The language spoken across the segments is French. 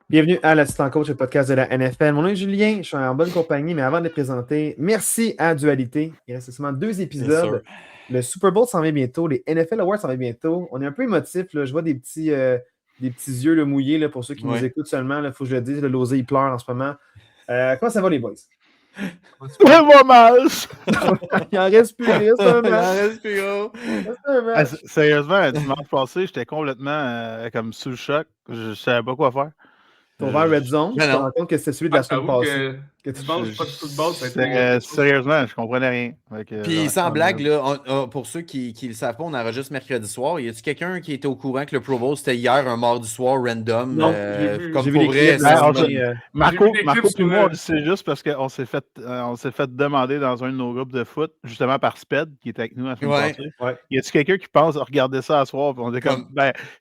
Bienvenue à l'Assistant Coach, le podcast de la NFL. Mon nom est Julien, je suis en bonne compagnie, mais avant de les présenter, merci à Dualité. Il reste seulement 2 épisodes. Le Super Bowl s'en vient bientôt, les NFL Awards s'en vient bientôt. On est un peu émotifs, là. Je vois des petits yeux là, mouillés là, pour ceux qui nous écoutent seulement. Il faut que je le dise, le Losé, il pleure en ce moment. Comment ça va, les boys? Vraiment mal! Il en reste plus, il reste un Il en match. reste plus gros. Il reste un match. Sérieusement, dimanche passé, j'étais complètement comme sous le choc. Je savais pas quoi faire. Tu vas vers Red Zone, tu te non. rends compte que c'est celui de la semaine passée. Dimanche, pas de football, ça a été... Sérieusement, je comprenais rien. Puis sans blague, là, pour ceux qui le savent pas, on enregistre mercredi soir. Y a-tu quelqu'un qui était au courant que le Pro Bowl c'était hier, un mardi soir, random? Non, comme j'ai vu pour les vrai. clips. Marco et moi, c'est juste parce qu'on s'est fait demander dans un de nos groupes de foot, justement par Sped, qui était avec nous la semaine passée. Ouais. Y a-tu quelqu'un qui pense à regarder ça à soir? Puis on était comme,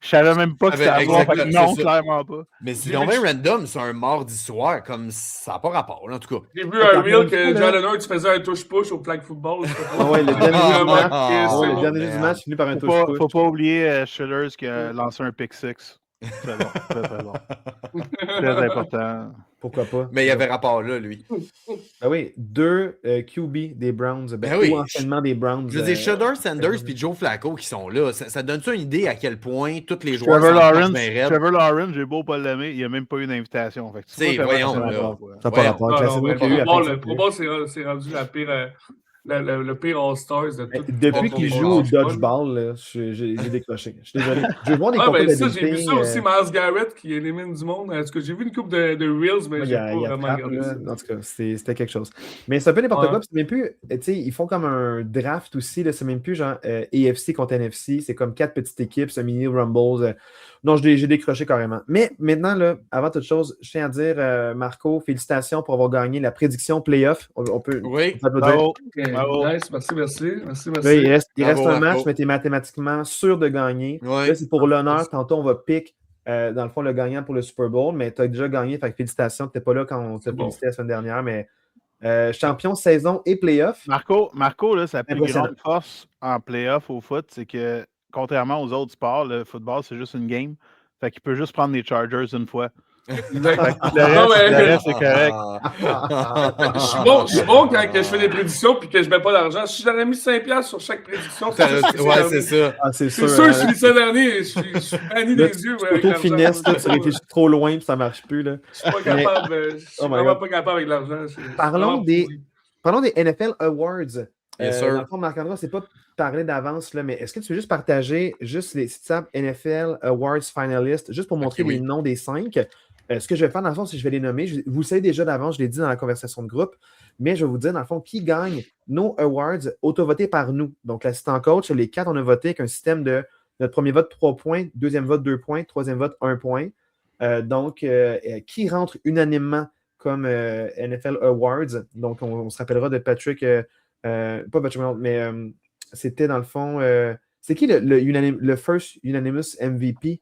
je savais même pas que c'était à soir. Non, clairement pas. Mais si on met random, c'est un mardi soir, comme ça n'a pas rapport, là, en tout cas. J'ai vu un reel que Jalen Hurts faisait un touche-push au flag football. Ah ouais, le dernier jeu du match fini par un touche-push. Faut pas oublier Schillers qui a lancé un pick six. Très bon, très bon. Très important. Pourquoi pas? Mais il y avait rapport là, lui. Ah oui, 2 QB des Browns. Ou enseignement des Browns. Je veux dire, Shedeur Sanders et Joe Flacco qui sont là. Ça donne-tu une idée à quel point tous les joueurs Trevor Lawrence, j'ai beau pas l'aimer, il a même pas eu d'invitation. Voyons, ça n'a pas rapport. Le Pro Bowl, c'est rendu le pire All-Stars de tout. Depuis qu'il joue au dodgeball, j'ai décroché. Je suis désolé. Je veux voir des concours d'habileté. J'ai vu ça aussi, Myles Garrett qui élimine du monde. Est-ce que j'ai vu une couple de Reels, mais j'ai pas vraiment regardé ça. En tout cas, c'était quelque chose. Mais c'est un peu n'importe quoi. C'est même plus, tu sais, ils font comme un draft aussi. C'est même plus genre AFC contre NFC. C'est comme 4 petites équipes, c'est un mini Rumbles. Non, j'ai décroché carrément. Mais maintenant, là, avant toute chose, je tiens à dire, Marco, félicitations pour avoir gagné la prédiction playoff. On peut. Oui. Bravo. Nice, merci. Là, il reste un match, mais tu es mathématiquement sûr de gagner. Oui. Là, c'est pour l'honneur. Tantôt, on va pick, dans le fond, le gagnant pour le Super Bowl, mais tu as déjà gagné. Fait que félicitations. Tu n'étais pas là quand on t'a félicité la semaine dernière, mais champion, saison et playoff. Marco là, sa plus grande force en playoff au foot, c'est que contrairement aux autres sports, le football, c'est juste une game. Fait qu'il peut juste prendre les Chargers une fois. Le reste, c'est correct. Je suis bon quand je fais des prédictions et que je ne mets pas d'argent. Si j'aurais mis 5$ sur chaque prédiction, c'est ça. C'est sûr, je suis ça dernier. Je suis banni des yeux. Auto-finesse, tu réfléchis trop loin et ça ne marche plus. Là. Je suis pas capable. Je suis vraiment pas capable avec l'argent. Parlons des NFL Awards. Bien sûr. Dans le fond, Marc-André, c'est pas parler d'avance, là, mais est-ce que tu veux juste partager juste les sites NFL Awards finalists, juste pour montrer les noms des 5? Ce que je vais faire, dans le fond, c'est que je vais les nommer. Vous le savez déjà d'avance, je l'ai dit dans la conversation de groupe, mais je vais vous dire, dans le fond, qui gagne nos awards auto-votés par nous. Donc, l'assistant coach, les 4, on a voté avec un système de notre premier vote, 3 points, deuxième vote, 2 points, troisième vote, 1 point. Donc, qui rentre unanimement comme NFL Awards? Donc, on se rappellera de Patrick, pas Patrick, mais c'était dans le fond, c'est qui le first unanimous MVP?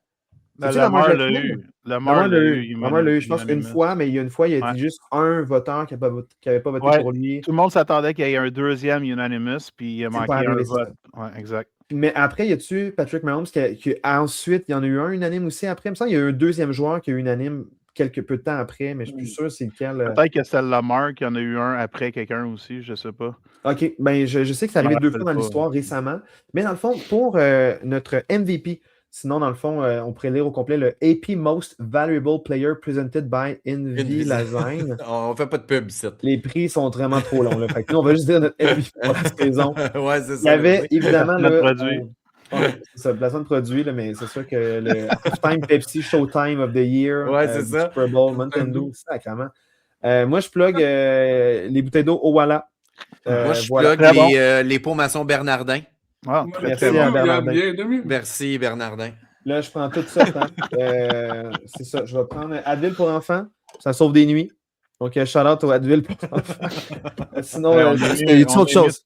Lamar l'a eu. Lamar l'a eu, je pense, une fois, mais il y a une fois, il y a juste un voteur qui n'avait pas voté pour lui. Tout le monde s'attendait qu'il y ait un deuxième unanimous, puis il a manqué un vote. Ouais, exact. Mais après, y a-tu Patrick Mahomes qui ensuite, il y en a eu un unanime aussi après? Il me semble qu'il y a eu un deuxième joueur qui a eu unanime quelques peu de temps après, mais je suis plus sûr c'est lequel. Peut-être que c'est Lamar qui en a eu un après quelqu'un aussi, je sais pas. OK, ben je sais que c'est arrivé 2 fois dans l'histoire récemment, mais dans le fond, pour notre MVP, sinon, dans le fond, on pourrait lire au complet le AP Most Valuable Player presented by Envy Lasagne. On fait pas de pub ici. Les prix sont vraiment trop longs. Là. Fait que nous, on va juste dire notre MVP pour la saison. Ouais, c'est ça. Il y avait évidemment le produit. c'est ça, placement de produit, là, mais c'est sûr que le Halftime Pepsi Showtime of the Year, c'est ça. Super Bowl, Mountain sacrément. Moi, je plug les bouteilles d'eau au Walla. Moi, je plug les pots maçons Bernardin. Ah, merci à Bernardin. Merci Bernardin. Là, je prends tout ça. C'est ça. Je vais prendre Advil pour enfants. Ça sauve des nuits. Donc, shout-out au Advil pour enfants. Sinon, il y a autre chose.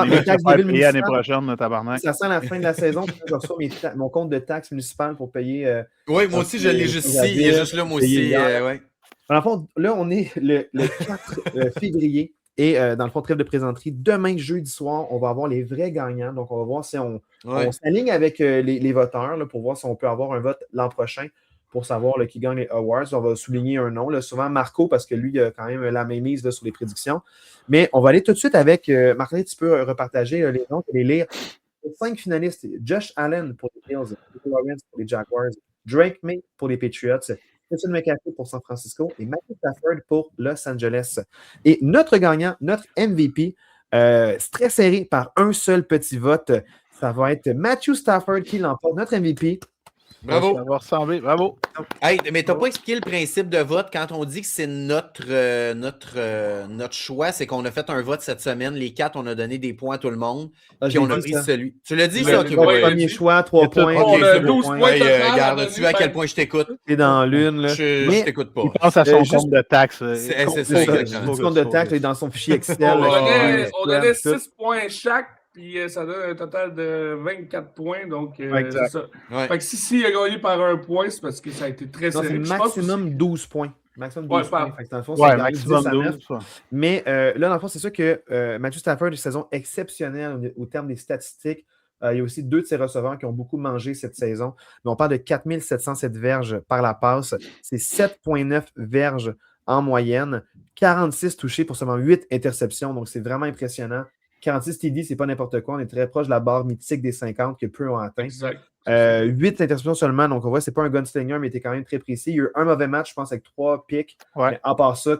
Mais taxes l'année prochaine, tabarnak. Ça sent la fin de la saison. Je reçois mon compte de taxes municipales pour payer. Oui, moi aussi, je l'ai juste ici. Il est juste là, moi aussi. Dans le fond, là, on est le 4 février. Et dans le fond, trêve de présenterie, demain, jeudi soir, on va avoir les vrais gagnants. Donc, on va voir si on s'aligne avec les voteurs là, pour voir si on peut avoir un vote l'an prochain pour savoir qui gagne les awards. On va souligner un nom, là, souvent Marco, parce que lui, il a quand même la même mise là, sur les prédictions. Mais on va aller tout de suite avec, Martin, tu peux repartager les noms et les lire. Les 5 finalistes, Josh Allen pour les Bills, Trevor Lawrence pour les Jaguars, Drake May pour les Patriots, Christian McCaffrey pour San Francisco et Matthew Stafford pour Los Angeles. Et notre gagnant, notre MVP, c'est très serré par un seul petit vote. Ça va être Matthew Stafford qui l'emporte, notre MVP. Bravo. Ça va ressembler. Bravo. Hey, mais tu n'as pas expliqué le principe de vote quand on dit que c'est notre choix, c'est qu'on a fait un vote cette semaine. Les 4, on a donné des points à tout le monde. Puis on a pris celui. Tu l'as dit, ça? Premier choix, 3 points. On a 12 points. Regarde, tu vois à quel point je t'écoute. C'est dans l'une. Là. Je t'écoute pas. Il pense à son compte de taxes. C'est ça, exactement. Son compte de taxes est dans son fichier Excel. On donnait 6 points chaque. Puis ça donne un total de 24 points. Donc, c'est ça. Ouais. Fait que si il a gagné par un point, c'est parce que ça a été très serré. C'est maximum 12 points. Maximum 12 points. Fait que dans le fond, ouais, c'est maximum 10 à 9. 12. Mais là, dans le fond, c'est sûr que Matthew Stafford a une saison exceptionnelle au terme des statistiques. Il y a aussi 2 de ses receveurs qui ont beaucoup mangé cette saison. Mais on parle de 4707 verges par la passe. C'est 7,9 verges en moyenne. 46 touchés pour seulement 8 interceptions. Donc, c'est vraiment impressionnant. 46 TD, c'est pas n'importe quoi. On est très proche de la barre mythique des 50 que peu ont atteint. Exact. 8 interceptions seulement. Donc, on voit, c'est pas un gunslinger, mais il était quand même très précis. Il y a eu un mauvais match, je pense, avec 3 picks. Ouais. À part ça,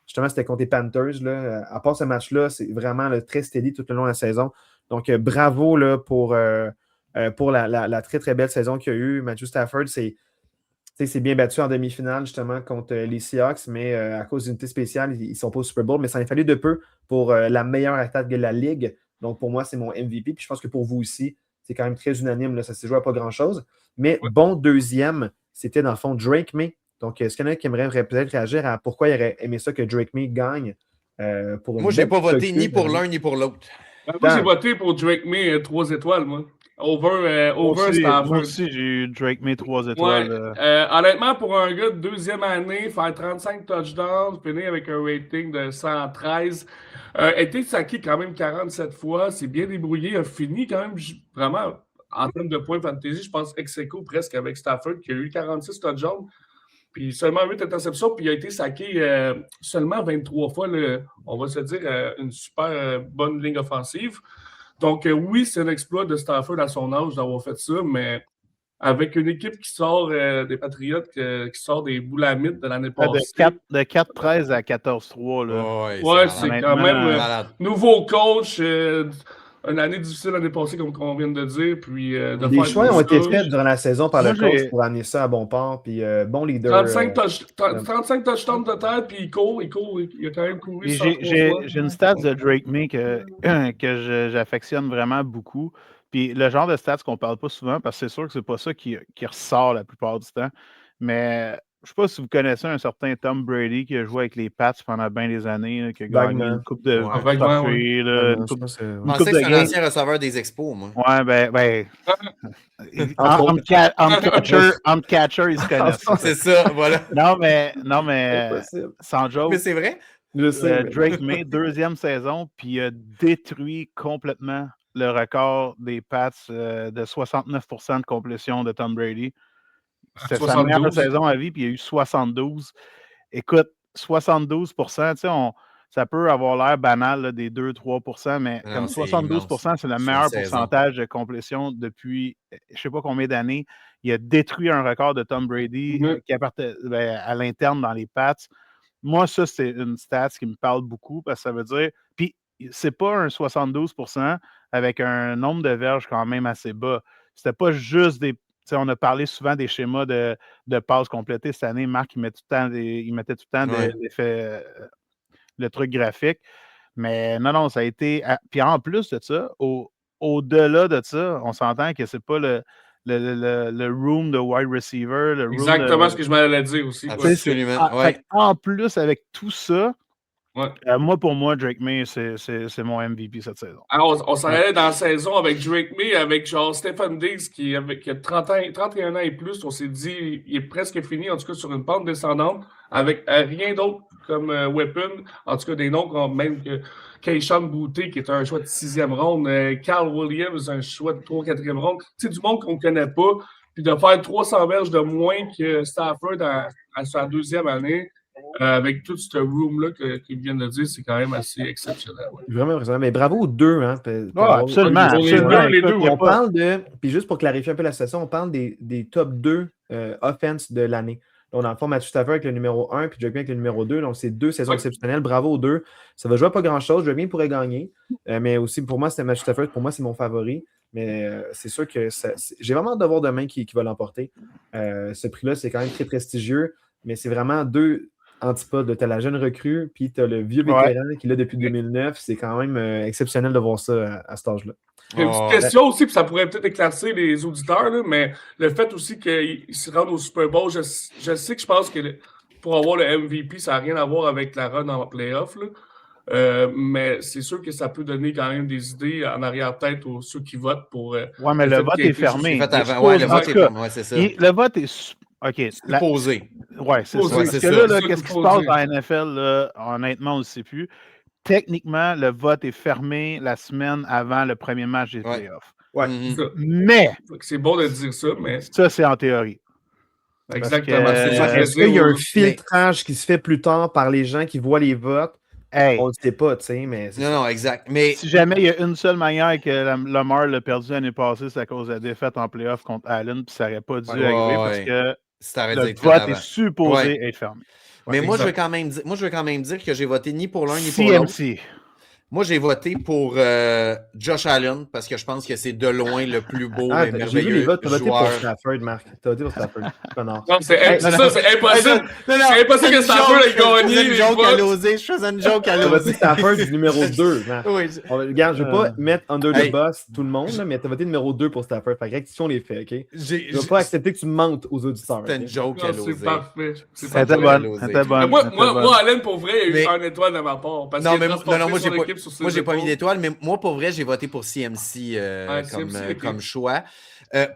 justement, c'était contre les Panthers. Là. À part ce match-là, c'est vraiment très steady tout le long de la saison. Donc, bravo là, pour la très, très belle saison qu'il y a eu. Matthew Stafford, c'est bien battu en demi-finale, justement, contre les Seahawks, mais à cause d'unité spéciale, ils ne sont pas au Super Bowl, mais ça a fallu de peu pour la meilleure attaque de la Ligue. Donc, pour moi, c'est mon MVP. Puis je pense que pour vous aussi, c'est quand même très unanime. Là, ça s'est joué à pas grand-chose. Mais bon deuxième, c'était dans le fond Drake May. Donc, est-ce qu'il y en a qui aimerait peut-être réagir à pourquoi il aurait aimé ça que Drake May gagne? Moi, je n'ai pas voté ni pour l'un ni pour l'autre. Moi, j'ai voté pour Drake May 3 étoiles, moi. Over Stafford. Moi aussi, j'ai eu Drake May 3 étoiles. Ouais. Honnêtement, pour un gars de deuxième année, faire 35 touchdowns, finir avec un rating de 113, a été saqué quand même 47 fois, c'est bien débrouillé, a fini quand même vraiment, en termes de points fantasy, je pense ex-aequo presque avec Stafford, qui a eu 46 touchdowns, puis seulement 8 interceptions, puis il a été saqué seulement 23 fois, on va se dire, une super bonne ligne offensive. Donc, oui, c'est un exploit de Stafford à son âge d'avoir fait ça, mais avec une équipe qui sort des Patriotes, qui sort des boulamites de l'année passée. De 4-13 à 14-3. Là. Ouais, c'est quand même nouveau coach, une année difficile l'année passée, comme on vient de dire. Puis, des choix ont été faits durant la saison par le coach pour amener ça à bon port. Puis, bon leader. 35 touchdowns de tête, puis il court, il a quand même couru. J'ai une stat de Drake May que j'affectionne vraiment beaucoup. Puis le genre de stats qu'on ne parle pas souvent, parce que c'est sûr que c'est pas ça qui ressort la plupart du temps. Mais je ne sais pas si vous connaissez un certain Tom Brady qui a joué avec les Pats pendant bien des années, là, qui a gagné une coupe de trophées. Je pensais que c'est un ancien receveur des Expos, moi. Ouais, ben entre catcher, ils se connaissent. C'est ça, voilà. Non, mais sans joke. Mais c'est vrai. Je sais, Drake May, 2e saison, puis il a détruit complètement le record des Pats de 69% de complétion de Tom Brady. C'était sa meilleure saison à vie, puis il y a eu 72. Écoute, 72%, tu sais, ça peut avoir l'air banal là, des 2-3%, mais non, comme 72%, c'est le meilleur pourcentage de complétion depuis je ne sais pas combien d'années. Il a détruit un record de Tom Brady qui appartenait à l'interne dans les Pats. Moi, ça, c'est une stat qui me parle beaucoup parce que ça veut dire. Puis, c'est pas un 72% avec un nombre de verges quand même assez bas. C'était pas juste des. On a parlé souvent des schémas de passes complétées cette année. Marc, il mettait tout le temps le truc graphique. Mais non, ça a été. Puis en plus de ça, au-delà de ça, on s'entend que c'est pas le room de wide receiver. Exactement ce que je m'allais dire aussi. Absolument. En plus, avec tout ça, pour moi, Drake May, c'est mon MVP cette saison. Alors, on s'en allait dans la saison avec Drake May, avec genre Stephen Diggs qui a 31 ans et plus. On s'est dit, il est presque fini, en tout cas sur une pente descendante, avec rien d'autre comme weapon. En tout cas, des noms comme même que Keyshawn Boutte, qui est un choix de 6e ronde, Carl Williams, un choix de 3-4e ronde. C'est du monde qu'on ne connaît pas. puis de faire 300 verges de moins que Stafford à sa deuxième année, avec tout ce room-là qu'il vient de dire, c'est quand même assez exceptionnel. Ouais. Vraiment impressionnant. Mais bravo aux deux. Hein, absolument. Les deux, on parle de, puis juste pour clarifier un peu la situation, on parle des top 2 offense de l'année. Donc, dans le fond, Matthew Stafford avec le numéro 1 puis Drake May avec le numéro 2. Donc, c'est 2 saisons exceptionnelles. Bravo aux deux. Ça va jouer à pas grand-chose. Drake May pourrait gagner. Mais aussi, pour moi, c'était Matthew Stafford. Pour moi, c'est mon favori. Mais c'est sûr que j'ai vraiment hâte de voir demain qui va l'emporter. Ce prix-là, c'est quand même très prestigieux. Mais c'est vraiment deux antipodes. Tu as la jeune recrue, puis tu as le vieux vétéran qui est là depuis 2009. C'est quand même exceptionnel de voir ça à cet âge-là. Il y a une petite question aussi, puis ça pourrait peut-être éclaircir les auditeurs, là, mais le fait aussi qu'ils se rendent au Super Bowl, je sais que je pense que pour avoir le MVP, ça n'a rien à voir avec la run en playoff, mais c'est sûr que ça peut donner quand même des idées en arrière-tête aux ceux qui votent pour... ouais, mais le vote est fermé. Le vote est fermé, ouais, c'est ça. Le vote est... OK. Posé. Ouais, c'est ça. Parce que là, qu'est-ce qui se passe dans la NFL, là, honnêtement, on ne sait plus. Techniquement, le vote est fermé la semaine avant le premier match des playoffs. Ouais. Mais... C'est bon de dire ça, mais... Ça, c'est en théorie. Exactement. Est-ce qu'il y a un filtrage qui se fait plus tard par les gens qui voient les votes? On ne le sait pas, tu sais, mais... Non, exact. Mais... Si jamais il y a une seule manière que Lamar l'a perdu l'année passée, c'est à cause de la défaite en playoff contre Allen, puis ça n'aurait pas dû arriver parce que le vote est supposé être fermé. Mais moi, je veux quand même dire que j'ai voté ni pour l'un ni pour l'autre. CMC. Moi, j'ai voté pour Josh Allen parce que je pense que c'est de loin le plus beau et merveilleux j'ai vu les votes. Tu as voté joueur. pour Stafford, Marc. Tu as voté pour Stafford. Non, c'est impossible. C'est impossible que Stafford ait gagné. Je faisais une joke à l'osé. Tu as voté Stafford du numéro 2. Oui. Regarde, je ne vais pas mettre under the bus tout le monde, mais tu as voté numéro 2 pour Stafford. Fait que rectifions les faits, OK? Je ne vais pas accepter que tu mentes aux auditeurs. C'était une joke à l'osé. C'est parfait. C'était bon. Moi, Allen, pour vrai, il y a eu 1 étoile de ma part. Non, moi, j'ai pas mis d'étoile, mais moi, pour vrai, j'ai voté pour CMC comme choix.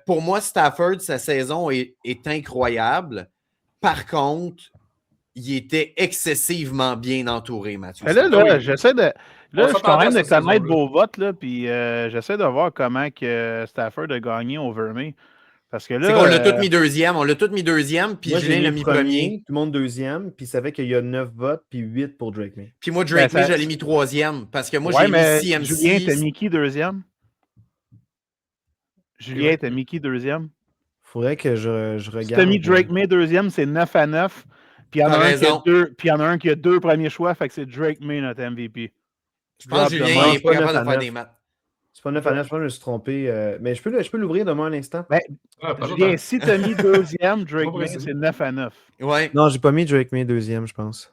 Pour moi, Stafford, sa saison est incroyable. Par contre, il était excessivement bien entouré, Mathieu. Là, j'essaie de... Là, je suis quand même de connaître vos votes, là, puis j'essaie de voir comment que Stafford a gagné over me. Parce que là, c'est qu'on l'a tout mis deuxième. On l'a tout mis deuxième, puis Julien l'a mis premier. Tout le monde deuxième, puis il savait qu'il y a 9 votes, puis 8 pour Drake May. Puis moi, Drake May, je l'ai mis troisième, parce que moi, j'ai mis CMC. Julien, t'as mis qui deuxième? Julien, t'as mis qui deuxième? Faudrait que je regarde. Si t'as mis Drake May deuxième, c'est 9-9. Puis il y en a un qui a 2 premiers choix, fait que c'est Drake May, notre MVP. Je pense que Julien est pas capable de faire des maths. C'est pas 9 à 9, je pense que je me suis trompé. Mais je peux l'ouvrir demain un instant. Julien, si tu as mis deuxième, Drake May, c'est 9 à 9. Ouais. Non, j'ai pas mis Drake May deuxième, je pense.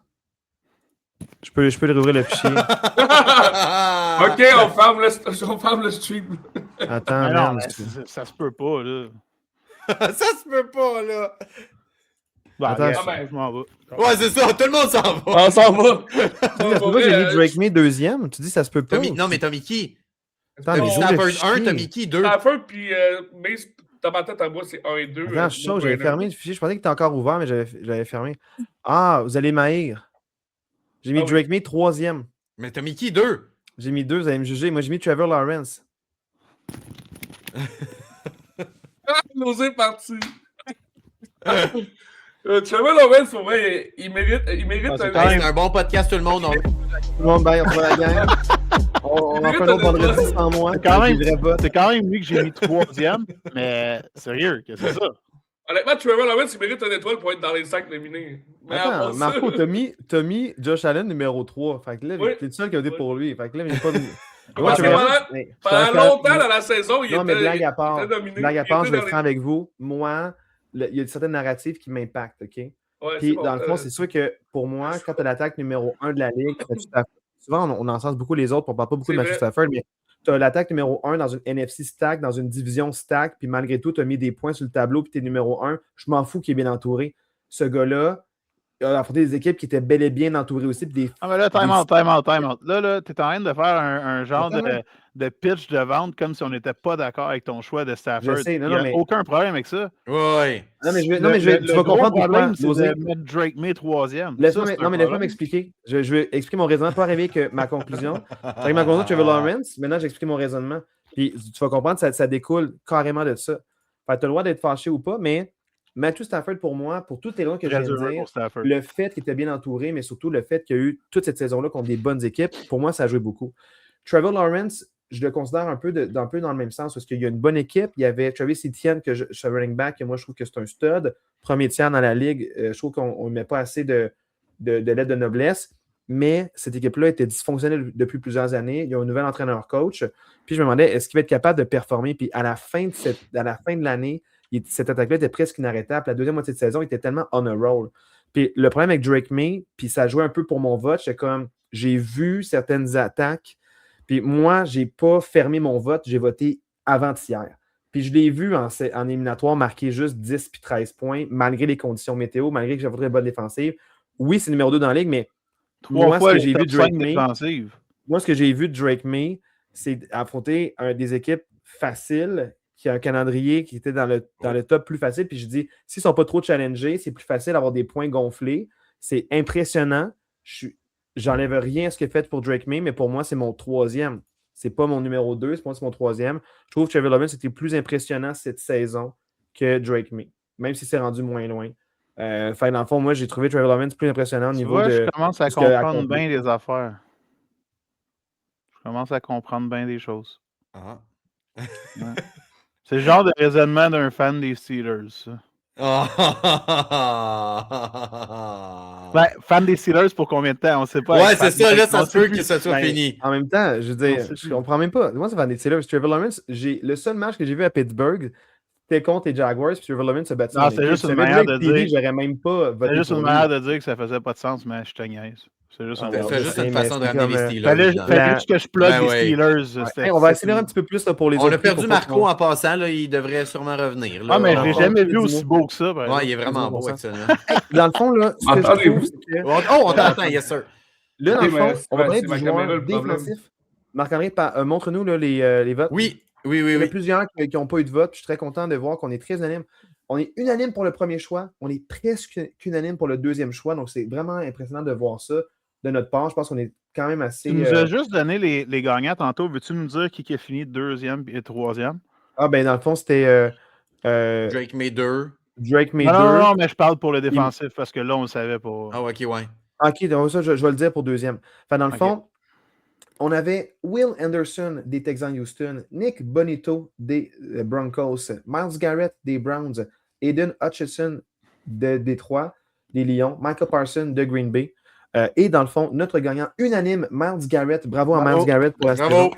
Je peux le rouvrir le fichier. OK, on ferme le stream. Attends, non, ça se peut pas, là. Ça se peut pas, là. Attends, je m'en vais. Ouais, c'est ça, tout le monde s'en va. On s'en va. Pourquoi j'ai mis Drake May deuxième? Tu dis ça se peut pas? Non, mais t'as mis qui? Attends, Stafford 1, t'as mis qui? 2? Stafford, puis Mace, dans ma tête à moi, c'est 1 et 2. Attends, je suis chaud, j'avais fermé le fichier. Je pensais qu'il était encore ouvert, mais j'avais fermé. Ah, vous allez m'haïr. J'ai mis Drake May troisième. Mais t'as mis qui? 2? J'ai mis 2, vous allez me juger. Moi, j'ai mis Trevor Lawrence. L'osé parti. Trevor Lawrence, pour vrai, il mérite c'est un bon podcast, tout le monde. Tout le monde, bye, on va la gang. On en fait un autre vendredi sans moi. C'est quand même lui que j'ai mis troisième, mais sérieux, qu'est-ce que c'est ça? Honnêtement, Trevor Lawrence, il mérite une étoile pour être dans les 5 nominés. Mais attends, Marco, t'as mis Josh Allen numéro 3. Fait que là, t'es le seul qui a voté pour lui. Fait que là, il n'est pas... Pendant longtemps dans la saison, il était mais blague à part, nominé. Blague à part, je vais être franc avec vous. Moi, il y a certaines narratives qui m'impactent, OK? Puis, dans le fond, c'est sûr que pour moi, quand tu as l'attaque numéro 1 de la Ligue, souvent, on encense beaucoup les autres, on ne parle pas beaucoup de Matthew Stafford, mais tu as l'attaque numéro 1 dans une NFC stack, dans une division stack, puis malgré tout, tu as mis des points sur le tableau, puis tu es numéro 1. Je m'en fous qu'il est bien entouré. Ce gars-là, il a affronté des équipes qui étaient bel et bien entourées aussi. Puis mais là, time out. Là, tu es en train de faire un genre de pitch de vente comme si on n'était pas d'accord avec ton choix de Stafford. Il n'y a aucun problème avec ça. Oui. Non, mais tu vas comprendre pourquoi. C'est de mettre Drake May troisième. Laisse-moi m'expliquer. Je vais expliquer mon raisonnement, pas arriver avec ma conclusion. Avec ma conclusion, Trevor Lawrence. Maintenant, j'ai expliqué mon raisonnement. Puis tu vas comprendre, ça découle carrément de ça. Tu as le droit d'être fâché ou pas, mais Matthew Stafford, pour moi, pour toutes les raisons que je viens de dire, le fait qu'il était bien entouré, mais surtout le fait qu'il y a eu toute cette saison-là contre des bonnes équipes, pour moi, ça a joué beaucoup. Trevor Lawrence, je le considère un peu dans le même sens, parce qu'il y a une bonne équipe. Il y avait Travis Etienne, que je suis running back, et moi, je trouve que c'est un stud. Premier tiers dans la ligue. Je trouve qu'on ne met pas assez de lettres de noblesse. Mais cette équipe-là était dysfonctionnelle depuis plusieurs années. Il y a un nouvel entraîneur-coach. Puis je me demandais, est-ce qu'il va être capable de performer? Puis à la fin de l'année, cette attaque-là était presque inarrêtable. La deuxième moitié de saison, il était tellement on a roll. Puis le problème avec Drake May, puis ça jouait un peu pour mon vote, c'est comme j'ai vu certaines attaques, puis moi, je n'ai pas fermé mon vote, j'ai voté avant-hier. Puis je l'ai vu en éliminatoire marquer juste 10 puis 13 points, malgré les conditions météo, malgré que j'avais une bonne défensive. Oui, c'est numéro 2 dans la ligue, mais moi, ce que j'ai vu de Drake May, c'est affronter des équipes faciles, qui a un calendrier qui était dans le top plus facile. Puis je dis, s'ils ne sont pas trop challengés, c'est plus facile d'avoir des points gonflés. C'est impressionnant. J'enlève rien à ce qu'il a fait pour Drake May, mais pour moi, c'est mon 3e. C'est pas mon numéro 2, c'est mon 3e. Je trouve que Trevor Lawrence était plus impressionnant cette saison que Drake May, même si c'est rendu moins loin. Dans le fond, moi, j'ai trouvé Trevor Lawrence plus impressionnant au niveau de... Je commence à comprendre bien les affaires. Je commence à comprendre bien des choses. Ah. Ouais. C'est le genre de raisonnement d'un fan des Steelers, ça. Fan des Steelers pour combien de temps? On ne sait pas. Ouais, c'est ça, là, ça se peut que ce soit fini. En même temps, je veux dire, je comprends même pas. Moi, c'est fan des Steelers. Trevor Lawrence, le seul match que j'ai vu à Pittsburgh, c'était contre les Jaguars, puis Trevor Lawrence se battu. Non, c'est juste une manière de dire. J'aurais même pas voté. C'est juste une manière de dire que ça faisait pas de sens, mais je te niaise. C'est juste une façon de ramener les Steelers. Fallait juste que je plug les Steelers. On va accélérer un petit peu plus là, pour les autres. On a perdu Marco en passant, là, il devrait sûrement revenir. Là. Ah, mais je l'ai jamais vu aussi beau que ça. Ouais, il est vraiment beau, actuellement. Dans le fond, là, ce que je trouve, c'est que... Oh, on t'entend, yes sir. Là, dans le fond, on va parler du joueur défensif. Marc-André, montre-nous les votes. Oui. Il y a plusieurs qui n'ont pas eu de vote. Je suis très content de voir qu'on est très unanime. On est unanime pour le premier choix. On est presque unanime pour le deuxième choix. Donc, c'est vraiment impressionnant de voir ça de notre part. Je pense qu'on est quand même assez... Tu nous as juste donné les gagnants tantôt. Veux-tu nous dire qui a fini deuxième et troisième? Ah, ben dans le fond, c'était... Drake May 2. Drake May 2. Non, mais je parle pour le défensif parce que là, on le savait pas. Ah, ok, ouais. Ok, donc ça, je vais le dire pour deuxième. Enfin, dans le fond, on avait Will Anderson des Texans Houston, Nick Bonito des Broncos, Myles Garrett des Browns, Aiden Hutchinson de Détroit, des Lions, Michael Parsons de Green Bay. Et dans le fond, notre gagnant unanime, Myles Garrett. Bravo à Myles Garrett pour la saison.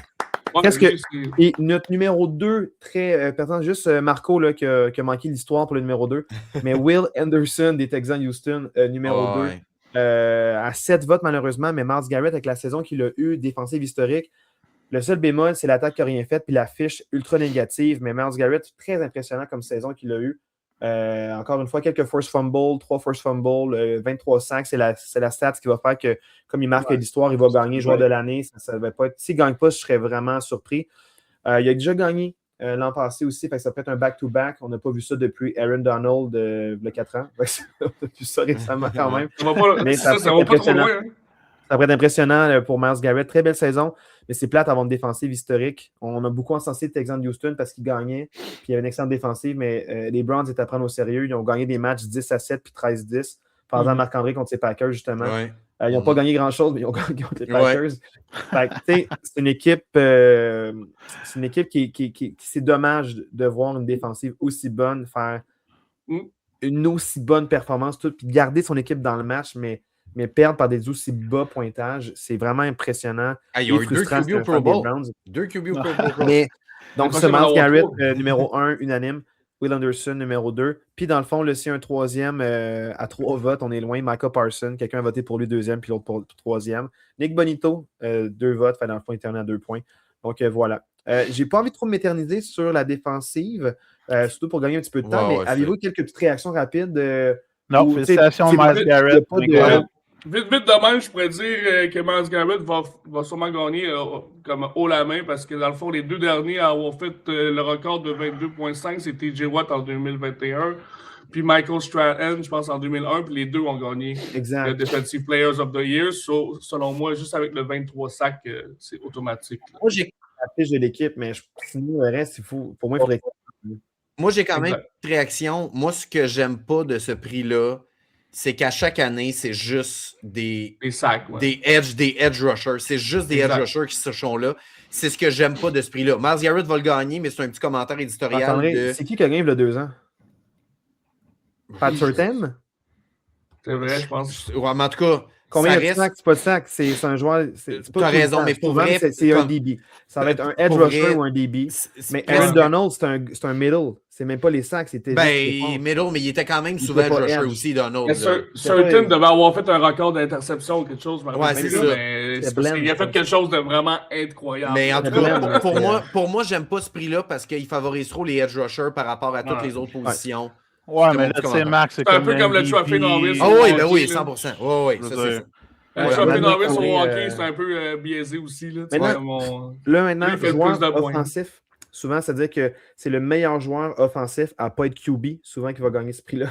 Et notre numéro 2, très pertinent, juste Marco là, qui a manqué l'histoire pour le numéro 2, mais Will Anderson des Texans Houston, numéro 2. À 7 votes malheureusement, mais Myles Garrett avec la saison qu'il a eue, défensive historique, le seul bémol, c'est l'attaque qui n'a rien fait, puis la fiche ultra négative, mais Myles Garrett, très impressionnant comme saison qu'il a eue. Encore une fois, quelques force fumbles, 3 force fumbles, 23 sacs, c'est la stat qui va faire que, comme il marque l'histoire, il va gagner joueur de l'année. Ça va pas être... S'il ne gagne pas, je serais vraiment surpris. Il a déjà gagné l'an passé aussi, fait que ça peut être un back-to-back. On n'a pas vu ça depuis Aaron Donald il y a 4 ans. On a vu ça récemment quand même. Ça va pas trop loin. Ça pourrait être impressionnant pour Myles Garrett. Très belle saison, mais c'est plate avant une défensive historique. On a beaucoup encensé le Texans de Houston parce qu'ils gagnaient, puis il y avait une excellente défensive, mais les Browns étaient à prendre au sérieux. Ils ont gagné des matchs 10-7 puis 13-10. Par exemple, Marc-André contre ses Packers, justement. Ils n'ont pas gagné grand-chose, mais ils ont gagné contre les Packers. C'est une équipe, qui c'est dommage de voir une défensive aussi bonne faire une aussi bonne performance, puis garder son équipe dans le match, mais perdre par des aussi bas pointages, c'est vraiment impressionnant. Ils ont eu 2 QB Pro Bowl. 2 QB Pro Bowl. Donc, ce Myles Garrett, numéro 1, unanime. Will Anderson, numéro 2. Puis, dans le fond, là, c'est un troisième à 3 votes. On est loin. Michael Parsons, quelqu'un a voté pour lui deuxième, puis l'autre pour troisième. Nick Bonito, 2 votes. Dans le fond, il termine à 2 points. Donc, voilà. J'ai pas envie de trop m'éterniser sur la défensive, surtout pour gagner un petit peu de temps, mais avez-vous quelques petites réactions rapides? Non, félicitations, Myles Garrett. Vite de même, je pourrais dire que Myles Garrett va sûrement gagner comme haut la main parce que dans le fond, les 2 derniers à avoir fait le record de 22,5, c'est TJ Watt en 2021, puis Michael Strahan, je pense, en 2001, puis les deux ont gagné le Defensive Players of the Year. Selon moi, juste avec le 23 sacs, c'est automatique. Moi, j'ai la fiche de l'équipe, mais sinon, le reste, il faut, pour moi, il faudrait... Moi, j'ai quand même une réaction. Moi, ce que j'aime pas de ce prix-là, c'est qu'à chaque année, c'est juste des edge rushers. C'est juste des edge rushers qui se sont là. C'est ce que j'aime pas de ce prix-là. Myles Garrett va le gagner, mais c'est un petit commentaire éditorial. C'est qui a gagné il y a 2 ans? Pat Surtain? C'est vrai, je pense. Ouais, mais en tout cas, combien de sacs? C'est pas de sacs. C'est un joueur. Tu as raison, mais pour vrai. C'est un DB. Ça va être un edge rusher ou un DB. Mais Aaron Donald, c'est un middle. C'est même pas les sacs. C'était middle, mais il était quand même souvent edge rusher aussi, Donald. Surtain devait avoir fait un record d'interception ou quelque chose. Ouais, c'est ça. Il a fait quelque chose de vraiment incroyable. Mais en tout cas, pour moi, j'aime pas ce prix-là parce qu'il favorise trop les edge rushers par rapport à toutes les autres positions. Ouais, mais là, tu sais, Max, c'est un peu comme le Trophée Norris. Ah oui, 100%. Oui, ça, c'est ça. Le Trophée Norris au hockey, c'est un peu biaisé aussi. Là, maintenant, joueur offensif, souvent, ça veut dire que c'est le meilleur joueur offensif à ne pas être QB, souvent, qui va gagner ce prix-là.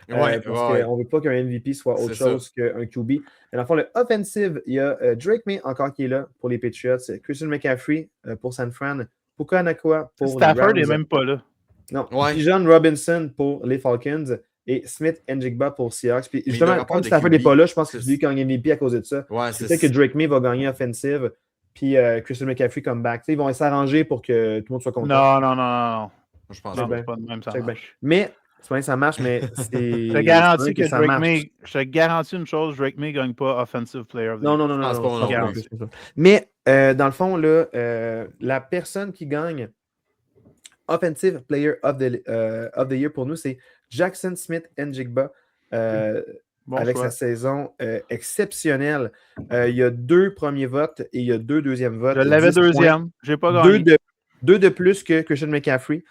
Parce qu'on ne veut pas qu'un MVP soit autre chose qu'un QB. Et dans le fond, le offensive, il y a Drake May encore qui est là pour les Patriots, Christian McCaffrey pour San Fran, Puka Nacua pour Stafford n'est même pas là. Non, Bijan Robinson pour les Falcons et Smith Njigba pour Seahawks. Puis justement, comme Stafford n'est pas là, je pense que c'est lui qui gagne MVP à cause de ça. C'est peut-être que Drake May va gagner offensive, puis Christian McCaffrey come back. Ils vont s'arranger pour que tout le monde soit content. Non. Je pense pas de même, ça marche. Mais, c'est pas que ça marche, mais c'est... Je te garantis que Drake May... Je te garantis une chose, Drake May ne gagne pas Offensive Player of the Year. Non. Mais, dans le fond, là, la personne qui gagne Offensive Player of the Year pour nous, c'est Jackson Smith Njigba avec sa saison exceptionnelle. Il y a 2 premiers votes et il y a 2 deuxièmes votes. Je l'avais deuxième. Je n'ai pas gagné. 2 de plus que Christian McCaffrey.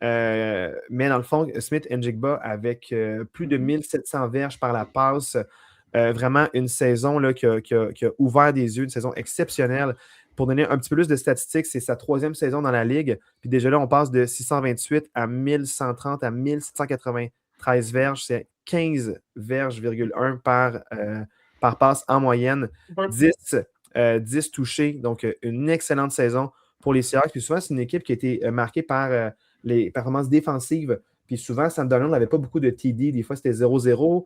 Mais dans le fond, Smith Njigba avec plus de 1700 verges par la passe. Vraiment une saison là, qui a ouvert des yeux, une saison exceptionnelle. Pour donner un petit peu plus de statistiques, c'est sa 3e saison dans la Ligue. Puis déjà là, on passe de 628 à 1130 à 1793 verges. C'est 15 verges,1 par passe en moyenne. 10 touchés. Donc, une excellente saison pour les Seahawks. Puis souvent, c'est une équipe qui a été marquée par les performances défensives. Puis souvent, Sam Darnold n'avait pas beaucoup de TD. Des fois, c'était 0-0.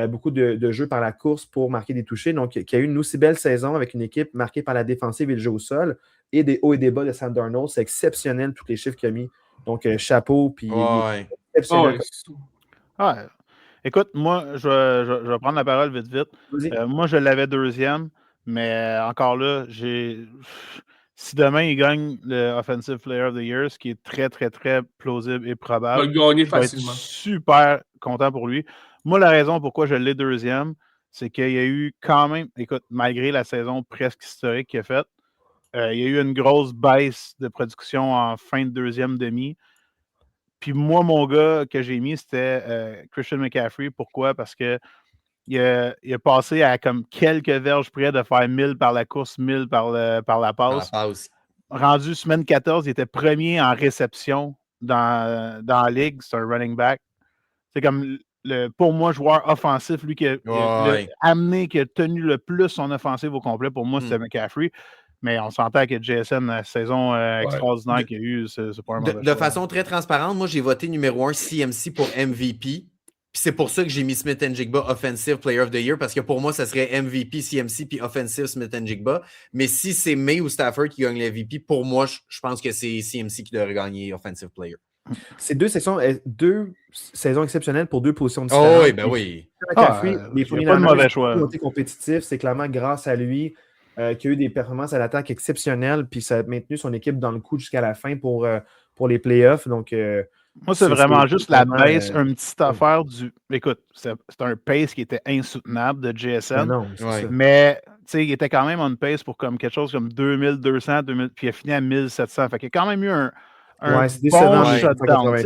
Beaucoup de jeux par la course pour marquer des touchés. Donc, il y a eu une aussi belle saison avec une équipe marquée par la défensive et le jeu au sol et des hauts et des bas de Sam Darnold. C'est exceptionnel, tous les chiffres qu'il a mis. Donc, chapeau, puis exceptionnel. Écoute, moi, je vais prendre la parole vite. Moi, je l'avais 2e, mais encore là, si demain, il gagne le Offensive Player of the Year, ce qui est très, très, très plausible et probable, il va gagner facilement. Je vais être super content pour lui. Moi, la raison pourquoi je l'ai 2e, c'est qu'il y a eu quand même, écoute, malgré la saison presque historique qu'il a faite, il y a eu une grosse baisse de production en fin de 2e demi. Puis moi, mon gars que j'ai mis, c'était Christian McCaffrey. Pourquoi? Parce que il a passé à comme quelques verges près de faire 1000 par la course, 1000 par la passe. Rendu semaine 14, il était premier en réception dans la ligue. C'est un running back. C'est comme, pour moi, joueur offensif, lui qui a amené, qui a tenu le plus son offensive au complet, pour moi, c'était McCaffrey. Mais on s'entend que JSN, la saison extraordinaire qu'il y a eu, c'est pas un mauvais choix. De façon très transparente, moi, j'ai voté numéro 1 CMC pour MVP. Puis c'est pour ça que j'ai mis Smith Njigba Offensive Player of the Year, parce que pour moi, ça serait MVP CMC puis Offensive Smith Njigba. Mais si c'est May ou Stafford qui gagne le MVP, pour moi, je pense que c'est CMC qui devrait gagner Offensive Player. C'est 2 saisons exceptionnelles pour 2 positions différentes. Oh oui, ben oui. Les pas de mauvais choix. Compétitif, c'est clairement grâce à lui qui a eu des performances à l'attaque exceptionnelles, puis ça a maintenu son équipe dans le coup jusqu'à la fin pour les playoffs. Donc, moi, c'est vraiment juste la baisse, une petite affaire du... Écoute, c'est un pace qui était insoutenable de JSN, mais il était quand même on pace pour comme quelque chose comme 2200, 2000, puis il a fini à 1700. Fait qu'il y a quand même eu un bon shutdown.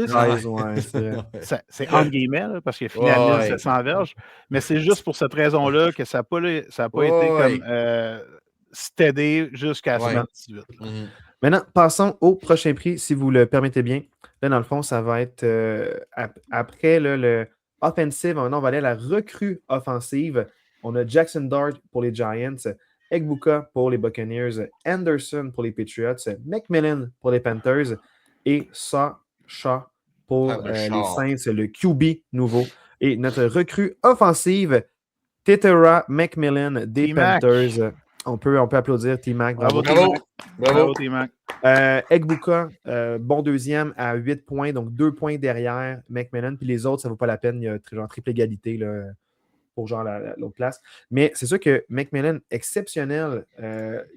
C'est entre guillemets, là, parce qu'il a fini à 1700 verges, mais c'est juste pour cette raison-là que ça n'a pas été comme steady jusqu'à 78. Maintenant, passons au prochain prix, si vous le permettez bien. Là, dans le fond, ça va être après le offensive, on va aller à la recrue offensive. On a Jackson Dart pour les Giants, Egbuka pour les Buccaneers, Anderson pour les Patriots, McMillan pour les Panthers et Sasha pour les Saints, le QB nouveau. Et notre recrue offensive, Tetera McMillan des Panthers. On peut applaudir T-Mac. Bravo. T-Mac. Egbuka, bon deuxième à 8 points, donc 2 points derrière McMillan. Puis les autres, ça ne vaut pas la peine. Il y a genre triple égalité là, pour genre l'autre place. Mais c'est sûr que McMillan, exceptionnel,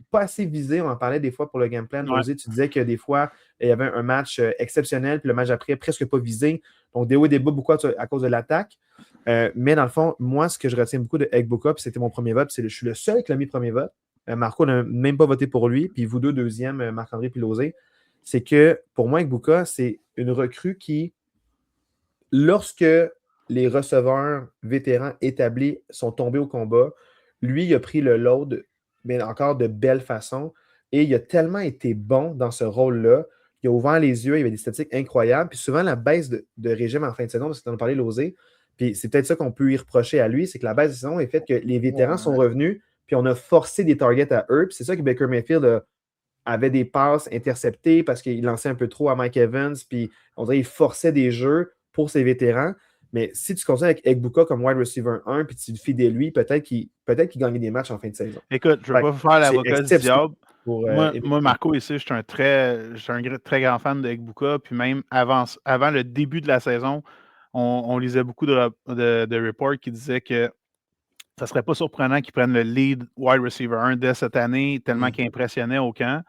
pas assez visé. On en parlait des fois pour le game plan. José, tu disais que des fois, il y avait un match exceptionnel, puis le match après, presque pas visé. Donc, des hauts et des bas, beaucoup à cause de l'attaque. Mais dans le fond, moi, ce que je retiens beaucoup de Egbuka, puis c'était mon premier vote, je suis le seul qui l'a mis premier vote. Marco n'a même pas voté pour lui, puis vous deux, deuxième, Marc-André puis Losé. C'est que, pour moi, Egbuka, c'est une recrue qui, lorsque les receveurs vétérans établis sont tombés au combat, lui, il a pris le load, mais encore de belle façon, et il a tellement été bon dans ce rôle-là, il a ouvert les yeux, il avait des statistiques incroyables, puis souvent, la baisse de régime en fin de saison, parce que tu en as parlé, Losé, puis c'est peut-être ça qu'on peut y reprocher à lui, c'est que la baisse de saison est faite que les vétérans sont revenus, puis on a forcé des targets à eux. Puis c'est ça que Baker Mayfield avait des passes interceptées parce qu'il lançait un peu trop à Mike Evans, puis on dirait qu'il forçait des jeux pour ses vétérans. Mais si tu continues avec Egbuka comme wide receiver 1, puis tu le fides lui, peut-être qu'il gagnait des matchs en fin de saison. Écoute, je ne vais pas faire l'avocat du diable. Moi, Marco, ici, je suis un très grand fan de Egbuka. Puis même avant le début de la saison, on lisait beaucoup de reports qui disaient que ça ne serait pas surprenant qu'ils prennent le lead wide receiver 1 dès cette année, tellement qu'il impressionnait au camp.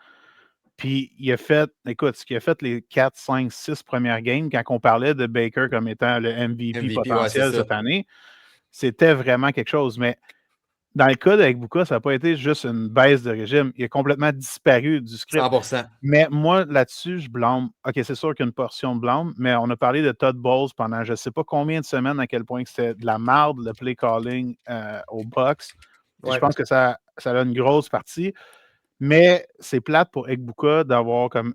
Puis il a fait, écoute, ce qu'il a fait les 4, 5, 6 premières games, quand on parlait de Baker comme étant le MVP potentiel cette année, c'était vraiment quelque chose. Mais dans le cas d'Egbuka, ça n'a pas été juste une baisse de régime. Il a complètement disparu du script. 100%. Mais moi, là-dessus, je blâme. OK, c'est sûr qu'il y a une portion de blâme, mais on a parlé de Todd Bowles pendant je ne sais pas combien de semaines, à quel point c'était de la marde, le play calling au Bucs. Ouais. Je pense que ça a une grosse partie. Mais c'est plate pour Egbuka d'avoir comme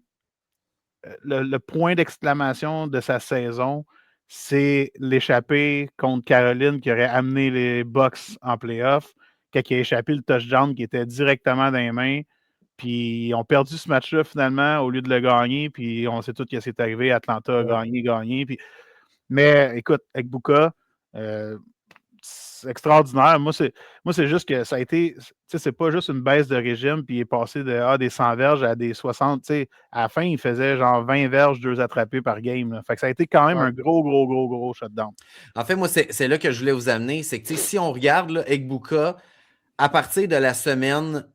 le point d'exclamation de sa saison, c'est l'échappée contre Caroline qui aurait amené les Bucs en playoff. Quand il a échappé le touchdown qui était directement dans les mains. Puis ils ont perdu ce match-là finalement au lieu de le gagner. Puis on sait tous ce qui s'est arrivé. Atlanta a gagné. Puis... Mais écoute, Egbuka, c'est extraordinaire. Moi, c'est juste que ça a été. C'est pas juste une baisse de régime. Puis il est passé des 100 verges à des 60. À la fin, il faisait genre 20 verges, 2 attrapés par game. Là. Fait que ça a été quand même un gros shutdown. En fait, moi, c'est là que je voulais vous amener. C'est que si on regarde là, Egbuka, à partir de la semaine